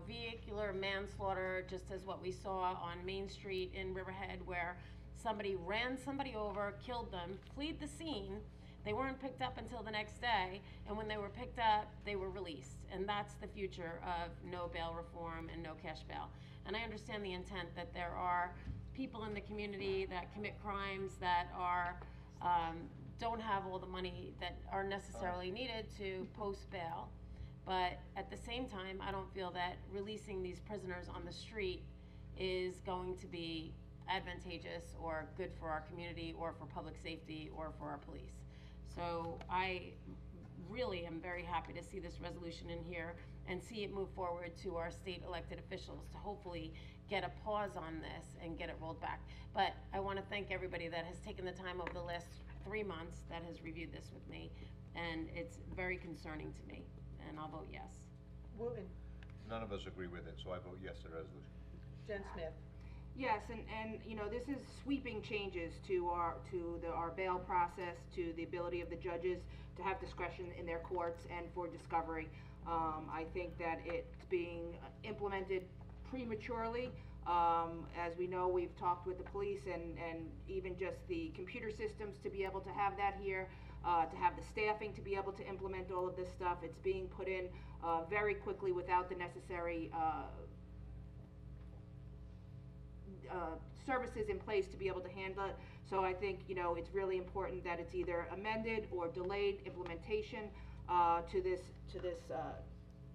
vehicular manslaughter, just as what we saw on Main Street in Riverhead, where somebody ran somebody over, killed them, fled the scene. They weren't picked up until the next day, and when they were picked up, they were released. And that's the future of no bail reform and no cash bail. And I understand the intent that there are people in the community that commit crimes that are don't have all the money that are necessarily needed to post bail. But at the same time, I don't feel that releasing these prisoners on the street is going to be advantageous or good for our community or for public safety or for our police. So I really am very happy to see this resolution in here and see it move forward to our state elected officials to hopefully get a pause on this and get it rolled back. But I want to thank everybody that has taken the time over the last 3 months that has reviewed this with me, and it's very concerning to me, and I'll vote yes. Wooten. None of us agree with it, so I vote yes to the resolution. Jen Smith. Yes, and this is sweeping changes to our bail process, to the ability of the judges to have discretion in their courts and for discovery. I think that it's being implemented prematurely. As we know, we've talked with the police and even just the computer systems to be able to have that here, to have the staffing to be able to implement all of this stuff. It's being put in very quickly without the necessary services in place to be able to handle it. So I think, it's really important that it's either amended or delayed implementation to this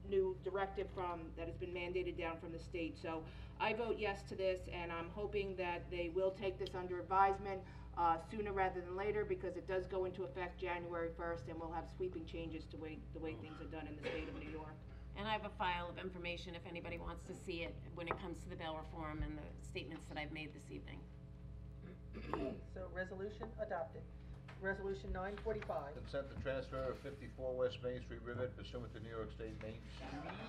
new directive that has been mandated down from the state. So I vote yes to this, and I'm hoping that they will take this under advisement sooner rather than later, because it does go into effect January 1st, and we'll have sweeping changes to the way things are done in the state of New York. And I have a file of information if anybody wants to see it when it comes to the bail reform and the statements that I've made this evening. So resolution adopted. Resolution 945. Consent to transfer of 54 West Main Street, Riverhead pursuant to New York State Main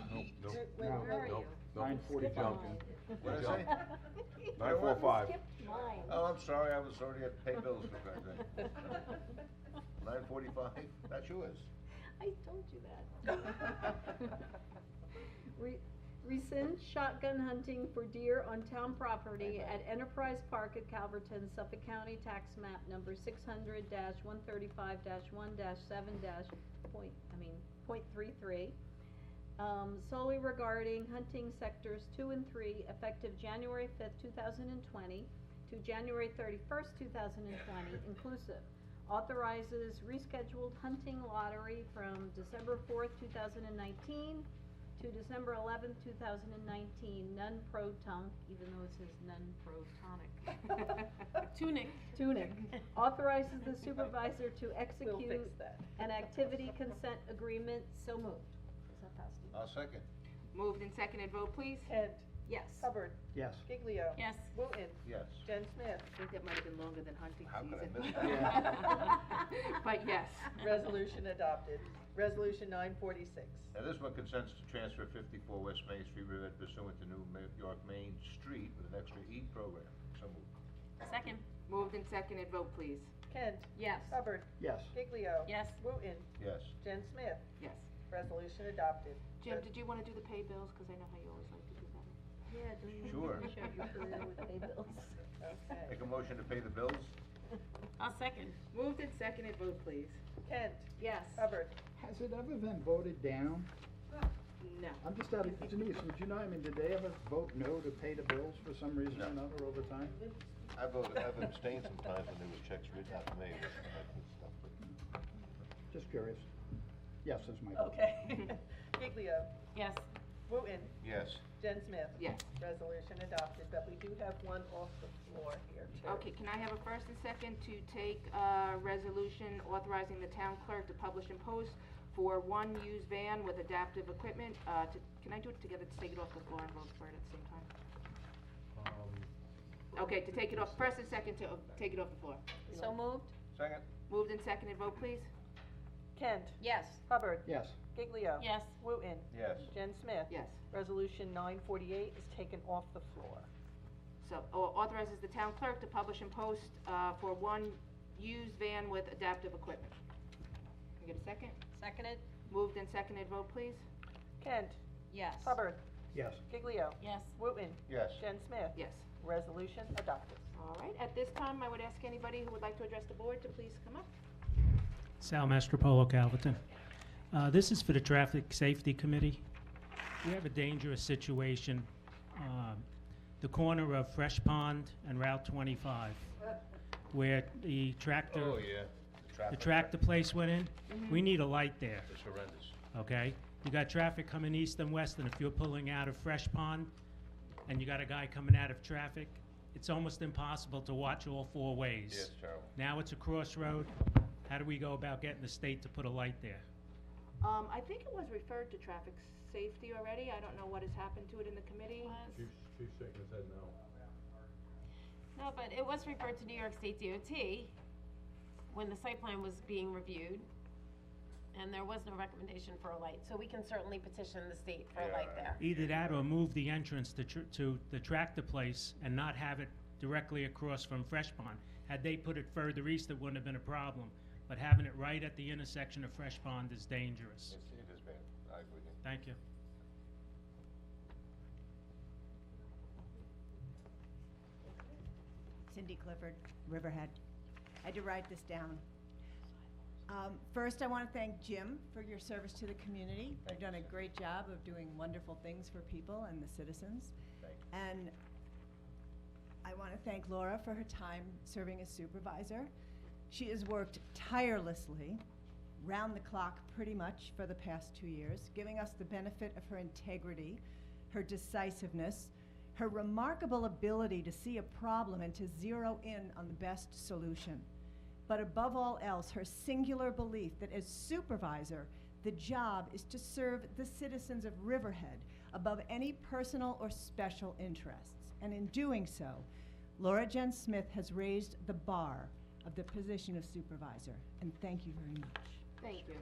Street. Where are you? 945. What did I say? 945. Oh, I'm sorry, I was already at pay bills for back then. 945, that's yours. I don't do that. Rescind shotgun hunting for deer on town property at Enterprise Park at Calverton, Suffolk County, tax map number 600-135-1-7-.33, solely regarding hunting sectors 2 and 3, effective January 5th, 2020 to January 31st, 2020, inclusive. Authorizes rescheduled hunting lottery from December 4th, 2019 to December 11th, 2019, non-pro-tunc, even though it says non-pro-tonic. Tunic. Authorizes the supervisor to execute We'll fix that. an activity consent agreement. So moved. Is that passed? I'll second. Moved and seconded, vote please. Kent. Yes. Hubbard. Yes. Giglio. Yes. Wooten. Yes. Jen Smith. I think that might have been longer than hunting How could I season. miss that? But yes. Resolution adopted. Resolution 946. Now, this one consents to transfer 54 West Main Street, Riverhead pursuant to New York Main Street with an extra E program. So moved. Second. Moved and seconded, vote please. Kent. Yes. Hubbard. Yes. Giglio. Yes. Wooten. Yes. Jen Smith. Yes. Resolution adopted. Jim, did you want to do the pay bills? Because I know how you always like to do that. Yeah, do you Sure. finish out your career with pay bills? Okay. Make a motion to pay the bills? I'll second. Moved and seconded, vote please. Kent. Yes. Hubbard. Has it ever been voted down? No. I'm just out of, Denise, would you know, did they ever vote no to pay the bills for some reason or another over time? I've abstained sometimes when there was checks written out to me, but that good stuff. Just curious. Yes, that's my vote. Okay. Giglio. Yes. Wooten. Yes. Jen Smith. Yes. Resolution adopted, but we do have one off the floor here too. Okay, can I have a first and second to take resolution authorizing the town clerk to publish and post for one used van with adaptive equipment? Can I do it together, to take it off the floor and vote for it at the same time? Okay, to take it off, first and second to take it off the floor. So moved? Second? Moved and seconded, vote please. Kent. Yes. Hubbard. Yes. Giglio. Yes. Wooten. Yes. Jen Smith. Yes. Resolution 948 is taken off the floor. So, authorizes the town clerk to publish and post, for one used van with adaptive equipment. Can I get a second? Seconded? Moved and seconded, vote please. Kent. Yes. Hubbard. Yes. Giglio. Yes. Wooten. Yes. Jen Smith. Yes. Resolution adopted. All right, at this time, I would ask anybody who would like to address the board to please come up. Sal Mastropolo, Calverton. This is for the Traffic Safety Committee. We have a dangerous situation, the corner of Fresh Pond and Route 25, where the tractor, Oh, yeah. the tractor place went in. We need a light there, It's horrendous. okay? You got traffic coming east and west, and if you're pulling out of Fresh Pond, and you got a guy coming out of traffic, it's almost impossible to watch all four ways. Yeah, it's terrible. Now it's a crossroad. How do we go about getting the state to put a light there? I think it was referred to traffic safety already. I don't know what has happened to it in the committee. Chief's shaking his head no. No, but it was referred to New York State DOT when the site plan was being reviewed, and there was no recommendation for a light, so we can certainly petition the state for a light there. Either that or move the entrance to the tractor place and not have it directly across from Fresh Pond. Had they put it further east, it wouldn't have been a problem, but having it right at the intersection of Fresh Pond is dangerous. It is bad. I agree with you. Thank you. Cindy Clifford, Riverhead. I had to write this down. First, I want to thank Jim for your service to the community. You've done a great job of doing wonderful things for people and the citizens. And I want to thank Laura for her time serving as supervisor. She has worked tirelessly, round the clock pretty much for the past 2 years, giving us the benefit of her integrity, her decisiveness, her remarkable ability to see a problem and to zero in on the best solution. But above all else, her singular belief that as supervisor, the job is to serve the citizens of Riverhead above any personal or special interests. And in doing so, Laura Jen Smith has raised the bar of the position of supervisor. And thank you very much. Thank you.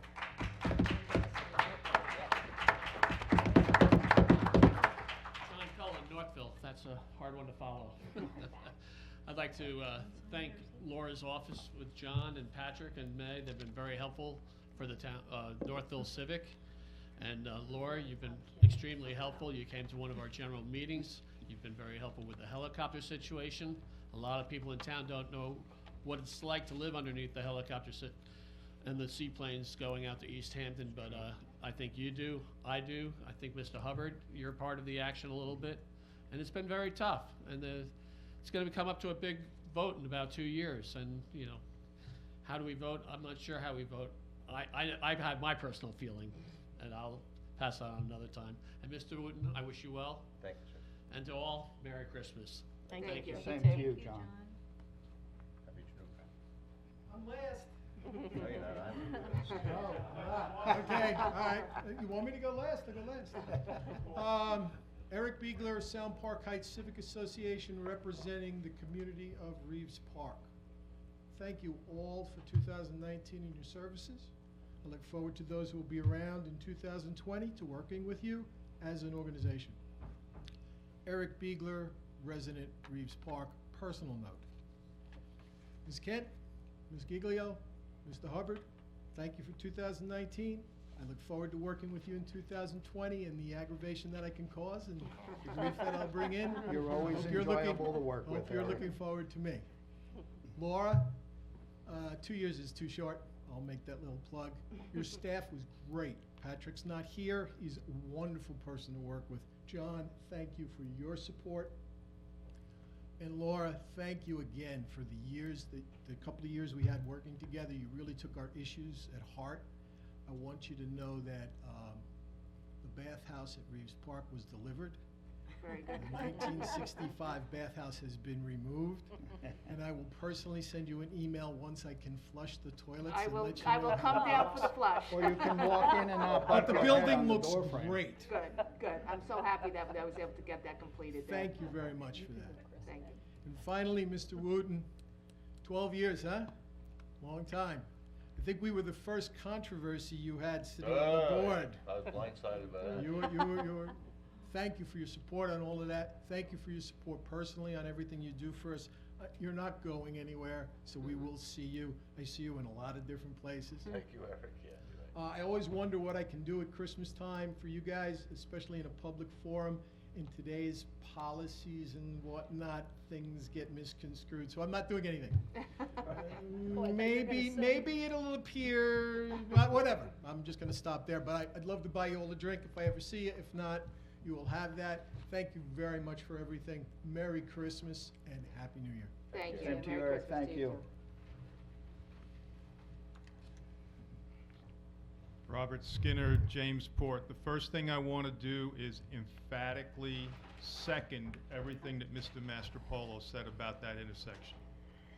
John Cullen, Northville. That's a hard one to follow. I'd like to thank Laura's office with John and Patrick and May. They've been very helpful for the town, Northville Civic. And Laura, you've been extremely helpful. You came to one of our general meetings. You've been very helpful with the helicopter situation. A lot of people in town don't know what it's like to live underneath the helicopter and the seaplanes going out to East Hampton, but I think you do, I do. I think Mr. Hubbard, you're part of the action a little bit. And it's been very tough. And it's going to come up to a big vote in about 2 years. And, you know, how do we vote? I'm not sure how we vote. I've had my personal feeling, and I'll pass that on another time. And Mr. Wooten, I wish you well. Thank you, sir. And to all, Merry Christmas. Thank you. Same to you, John. Happy Chanukah. I'm last. No, you're not. Okay, all right. You want me to go last? I'll go last. Eric Biegler, Sound Park Heights Civic Association, representing the community of Reeves Park. Thank you all for 2019 and your services. I look forward to those who will be around in 2020 to working with you as an organization. Eric Biegler, resident Reeves Park, personal note. Ms. Kent, Ms. Giglio, Mr. Hubbard, thank you for 2019. I look forward to working with you in 2020 and the aggravation that I can cause and the grief that I'll bring in. You're always Hope you're enjoyable to work with, Hope you're Eric. looking forward to me. Laura, 2 years is too short. I'll make that little plug. Your staff was great. Patrick's not here. He's a wonderful person to work with. John, thank you for your support. And Laura, thank you again for the years, the couple of years we had working together. You really took our issues at heart. I want you to know that the bathhouse at Reeves Park was delivered. Very good. The 1965 bathhouse has been removed, and I will personally send you an email once I can flush the toilets I and will, let you I know will how- come down for the flush. Or you can walk in and not But bump the your head building on the looks door frame. great. Good, good. I'm so happy that I was able to get that completed there. Thank you very much for that. Thank you. And finally, Mr. Wooten, 12 years, huh? Long time. I think we were the first controversy you had sitting on the board. I was blindsided by that. You were, thank you for your support on all of that. Thank you for your support personally on everything you do for us. You're not going anywhere, so we will see you. I see you in a lot of different places. Thank you, Eric, yeah. you're right. I always wonder what I can do at Christmas time for you guys, especially in a public forum. In today's policies and whatnot, things get misconstrued, so I'm not doing anything. Maybe it'll appear, whatever. I'm just gonna stop there, but I'd love to buy you all a drink if I ever see you. If not, you will have that. Thank you very much for everything. Merry Christmas and Happy New Year. Thank you. Same to you, Merry Eric. Christmas Thank to you. Robert Skinner, Jamesport. The first thing I want to do is emphatically second everything that Mr. Mastropolo said about that intersection.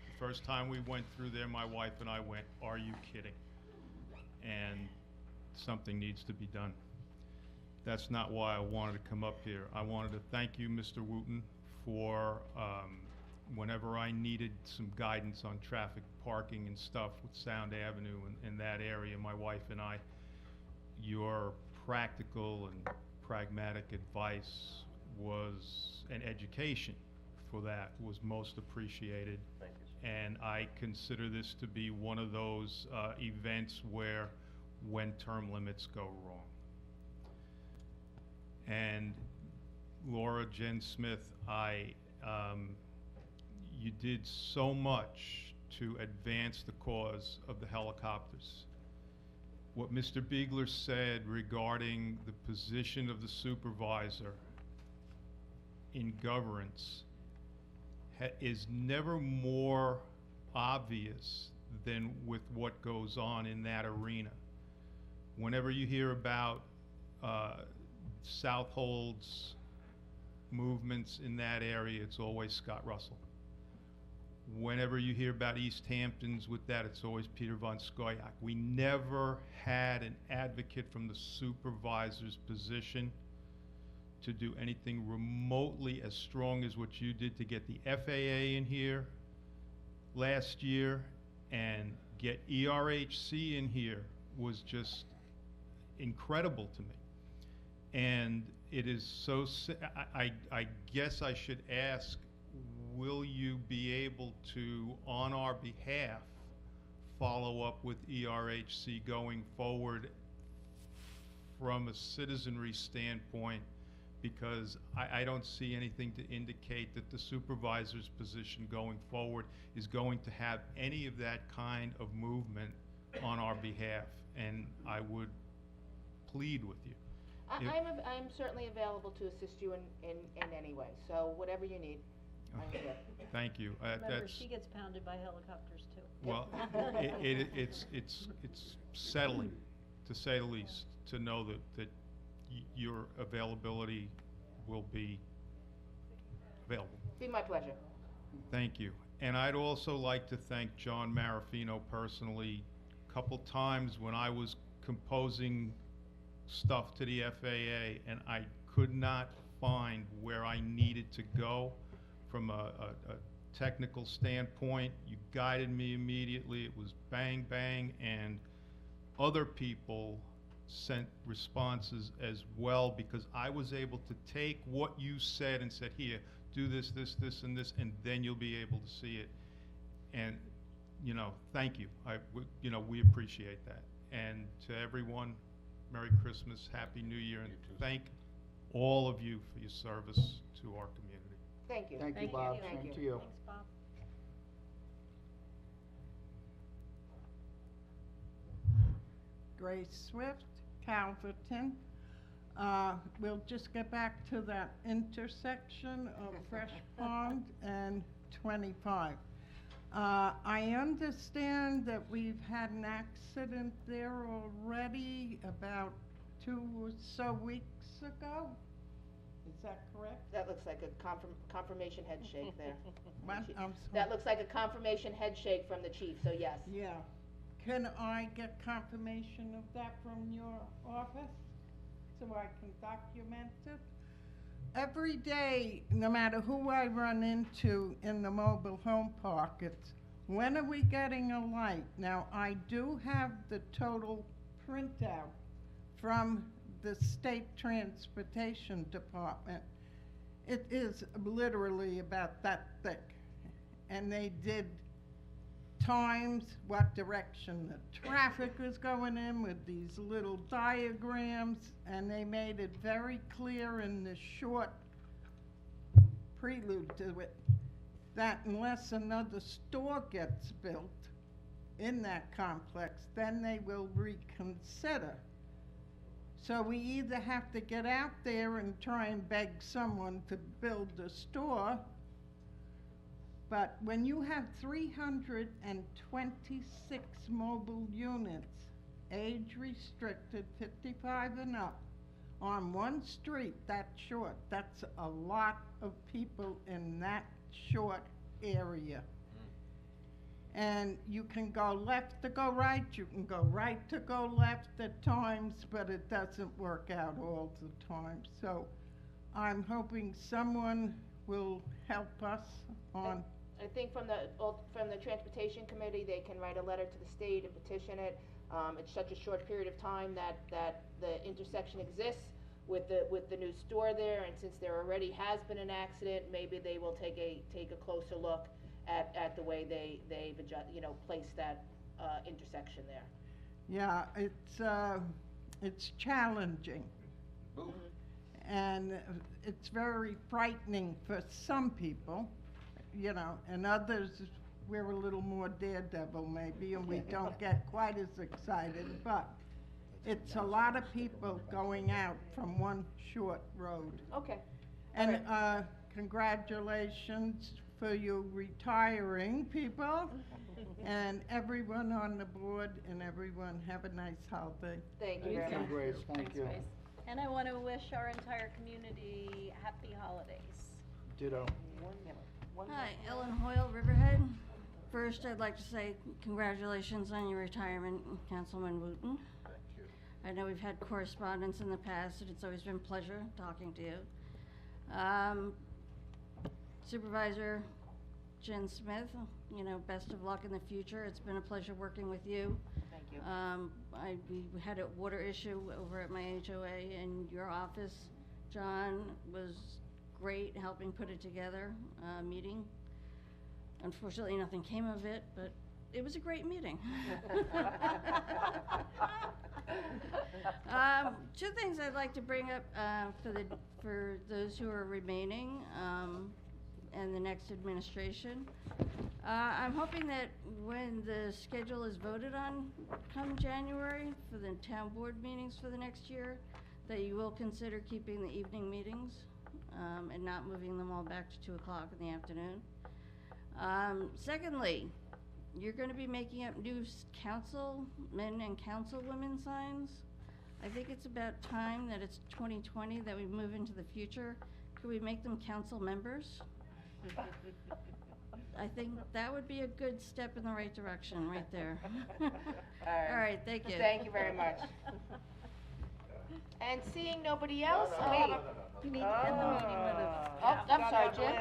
The first time we went through there, my wife and I went, "Are you kidding?" And something needs to be done. That's not why I wanted to come up here. I wanted to thank you, Mr. Wooten, for whenever I needed some guidance on traffic parking and stuff with Sound Avenue and that area, my wife and I, your practical and pragmatic advice was an education for that was most appreciated. Thank you, sir. And I consider this to be one of those events where when term limits go wrong. And Laura Jen Smith, you did so much to advance the cause of the helicopters. What Mr. Biegler said regarding the position of the supervisor in governance is never more obvious than with what goes on in that arena. Whenever you hear about Southold's movements in that area, it's always Scott Russell. Whenever you hear about East Hamptons with that, it's always Peter von Scoyoc. We never had an advocate from the supervisor's position to do anything remotely as strong as what you did to get the FAA in here last year and get ERHC in here was just incredible to me. And it is so, I guess I should ask, will you be able to, on our behalf, follow up with ERHC going forward from a citizenry standpoint? Because I don't see anything to indicate that the supervisor's position going forward is going to have any of that kind of movement on our behalf, and I would plead with you. I'm certainly available to assist you in any way, so whatever you need, I'm here. Thank you. Remember, she gets pounded by helicopters too. Well, it's settling, to say the least, to know that your availability will be available. Be my pleasure. Thank you. And I'd also like to thank John Marafino personally. A couple times when I was composing stuff to the FAA and I could not find where I needed to go from a technical standpoint, you guided me immediately. It was bang, bang, and other people sent responses as well, because I was able to take what you said and said, here, do this, this, this, and this, and then you'll be able to see it. And, thank you. We appreciate that. And to everyone, Merry Christmas, Happy New Year, and thank all of you for your service to our community. Thank you. Thank you, Bob. Same to you. Thanks, Bob. Grace Swift, Calverton. We'll just get back to that intersection of Fresh Pond and 25. I understand that we've had an accident there already about 2 or so weeks ago. Is that correct? That looks like a confirmation head shake there. What? I'm sorry. That looks like a confirmation head shake from the chief, so yes. Yeah. Can I get confirmation of that from your office so I can document it? every day, no matter who I run into in the mobile home park, it's, when are we getting a light? Now, I do have the total printout from the State Transportation Department. It is literally about that thick. And they did times, what direction the traffic was going in with these little diagrams, and they made it very clear in the short prelude to it that unless another store gets built in that complex, then they will reconsider. So we either have to get out there and try and beg someone to build a store, but when you have 326 mobile units, age restricted, 55 and up, on one street that short, that's a lot of people in that short area. And you can go left to go right, you can go right to go left at times, but it doesn't work out all the time. So I'm hoping someone will help us on. I think from the Transportation Committee, they can write a letter to the state and petition it. It's such a short period of time that the intersection exists with the new store there, and since there already has been an accident, maybe they will take a closer look at the way they've placed that intersection there. Yeah, it's challenging. And it's very frightening for some people, and others, we're a little more daredevil maybe, and we don't get quite as excited, but it's a lot of people going out from one short road. Okay. And congratulations for you retiring people, and everyone on the board, and everyone have a nice holiday. Thank you very much. Grace, thank you. And I want to wish our entire community happy holidays. Ditto. Hi, Ellen Hoyle, Riverhead. First, I'd like to say congratulations on your retirement, Councilman Wooten. Thank you. I know we've had correspondence in the past, and it's always been a pleasure talking to you. Supervisor Jen Smith, best of luck in the future. It's been a pleasure working with you. Thank you. We had a water issue over at my HOA in your office. John was great helping put it together, meeting. Unfortunately, nothing came of it, but it was a great meeting. Two things I'd like to bring up for those who are remaining and the next administration. I'm hoping that when the schedule is voted on come January for the town board meetings for the next year, that you will consider keeping the evening meetings and not moving them all back to 2 o'clock in the afternoon. Secondly, you're going to be making up new councilmen and councilwomen signs. I think it's about time that it's 2020 that we move into the future. Could we make them council members? I think that would be a good step in the right direction right there. All right, thank you. Thank you very much. And seeing nobody else, You need to end the meeting with a. Oh, I'm sorry, Jim.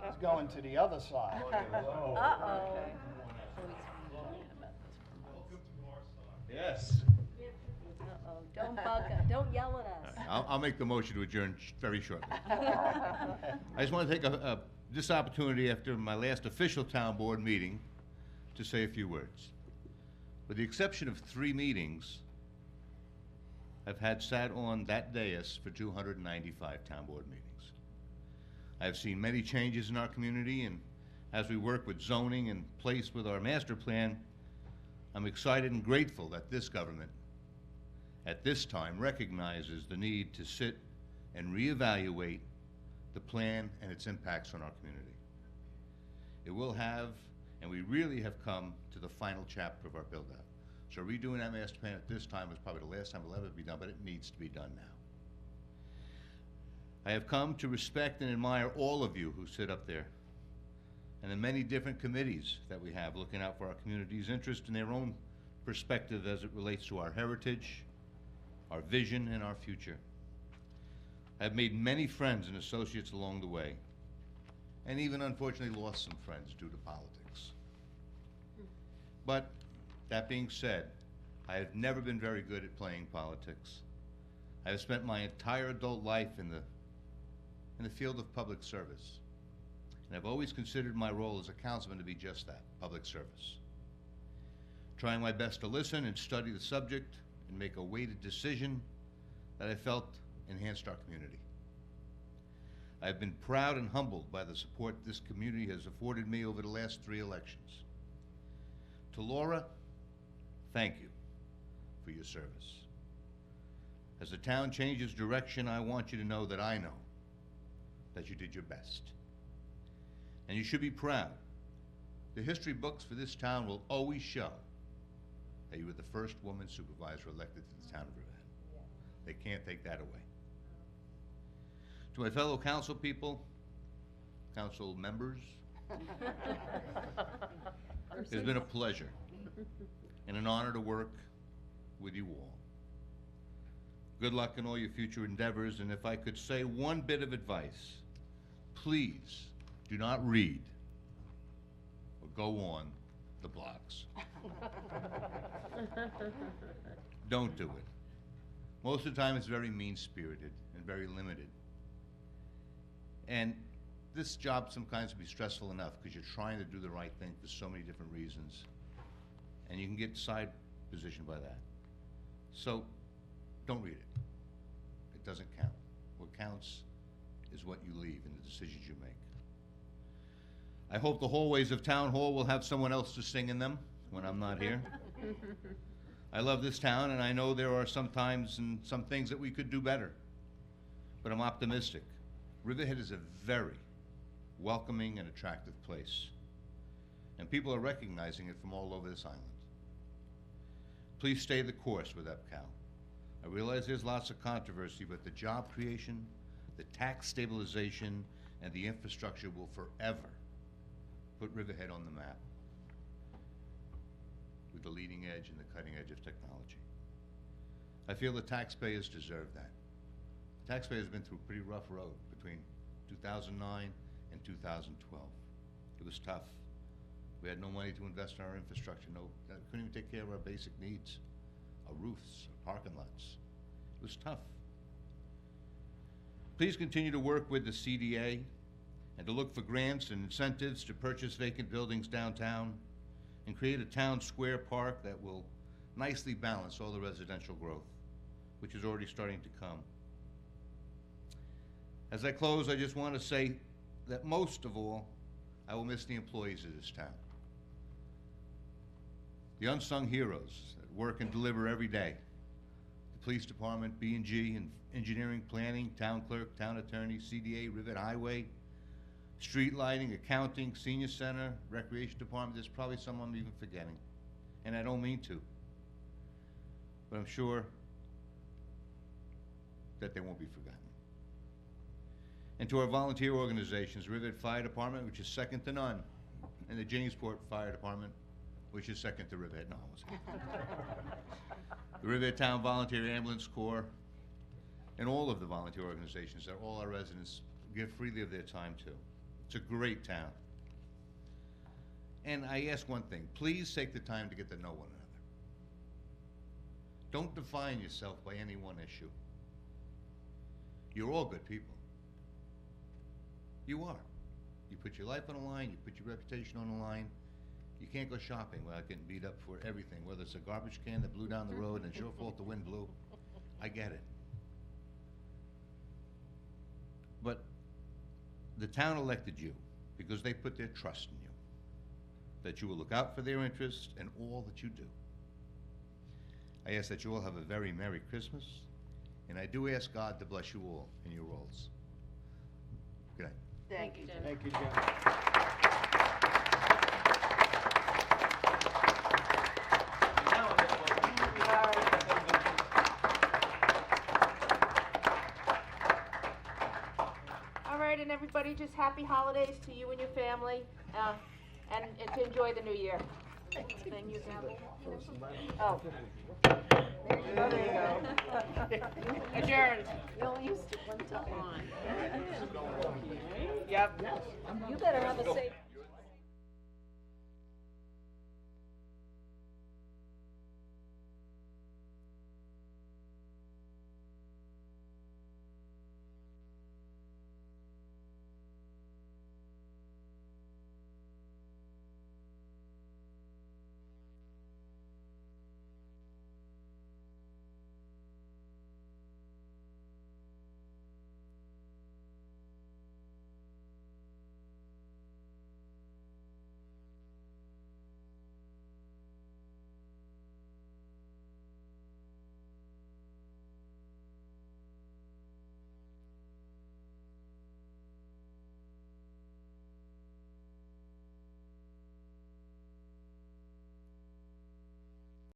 It's going to the other side. Uh-oh. Yes. Uh-oh, don't bug us, don't yell at us. I'll make the motion to adjourn very shortly. I just want to take this opportunity after my last official town board meeting to say a few words. With the exception of 3 meetings, I've sat on that dais for 295 town board meetings. I've seen many changes in our community, and as we work with zoning and place with our master plan, I'm excited and grateful that this government, at this time, recognizes the need to sit and reevaluate the plan and its impacts on our community. It will have, and we really have come to the final chapter of our build-out. So redoing that master plan at this time is probably the last time it'll ever be done, but it needs to be done now. I have come to respect and admire all of you who sit up there, and the many different committees that we have looking out for our community's interest in their own perspective as it relates to our heritage, our vision, and our future. I've made many friends and associates along the way, and even unfortunately lost some friends due to politics. But, that being said, I have never been very good at playing politics. I have spent my entire adult life in the field of public service, and I've always considered my role as a councilman to be just that, public service. Trying my best to listen and study the subject and make a weighted decision that I felt enhanced our community. I've been proud and humbled by the support this community has afforded me over the last 3 elections. To Laura, thank you for your service. As the town changes direction, I want you to know that I know that you did your best. And you should be proud. The history books for this town will always show that you were the first woman supervisor elected to the town of Riverhead. They can't take that away. To my fellow council people, council members, it's been a pleasure and an honor to work with you all. Good luck in all your future endeavors, and if I could say one bit of advice, please do not read or go on the blogs. Don't do it. Most of the time it's very mean-spirited and very limited. And this job sometimes can be stressful enough because you're trying to do the right thing for so many different reasons. And you can get side positioned by that. So, don't read it. It doesn't count. What counts is what you leave and the decisions you make. I hope the hallways of Town Hall will have someone else to sing in them when I'm not here. I love this town, and I know there are some times and some things that we could do better. But I'm optimistic. Riverhead is a very welcoming and attractive place, and people are recognizing it from all over this island. Please stay the course with EPCAL. I realize there's lots of controversy, but the job creation, the tax stabilization, and the infrastructure will forever put Riverhead on the map with the leading edge and the cutting edge of technology. I feel the taxpayers deserve that. The taxpayers have been through a pretty rough road between 2009 and 2012. It was tough. We had no money to invest in our infrastructure. We couldn't even take care of our basic needs, our roofs, our parking lots. It was tough. Please continue to work with the CDA and to look for grants and incentives to purchase vacant buildings downtown and create a town square park that will nicely balance all the residential growth, which is already starting to come. As I close, I just want to say that most of all, I will miss the employees of this town. The unsung heroes that work and deliver every day. The police department, B&G, and engineering, planning, town clerk, town attorney, CDA, Rivet Highway, street lighting, accounting, senior center, recreation department. There's probably some I'm even forgetting, and I don't mean to. But I'm sure that they won't be forgotten. And to our volunteer organizations, Rivet Fire Department, which is second to none, and the Jamesport Fire Department, which is second to Riverhead. No, I wasn't. The Riverhead Town Volunteer Ambulance Corps, and all of the volunteer organizations that all our residents give freely of their time to. It's a great town. And I ask one thing, please take the time to get to know one another. Don't define yourself by any one issue. You're all good people. You are. You put your life on the line, you put your reputation on the line. You can't go shopping without getting beat up for everything, whether it's a garbage can that blew down the road and it's your fault the wind blew. I get it. But the town elected you because they put their trust in you, that you will look out for their interests in all that you do. I ask that you all have a very Merry Christmas, and I do ask God to bless you all in your roles. Good night. Thank you, Jim. Thank you, Jim. All right, and everybody, just happy holidays to you and your family, and to enjoy the new year. Thank you. Oh. There you go. Adjourned. You only used to one to on. Yep. You better have a safe.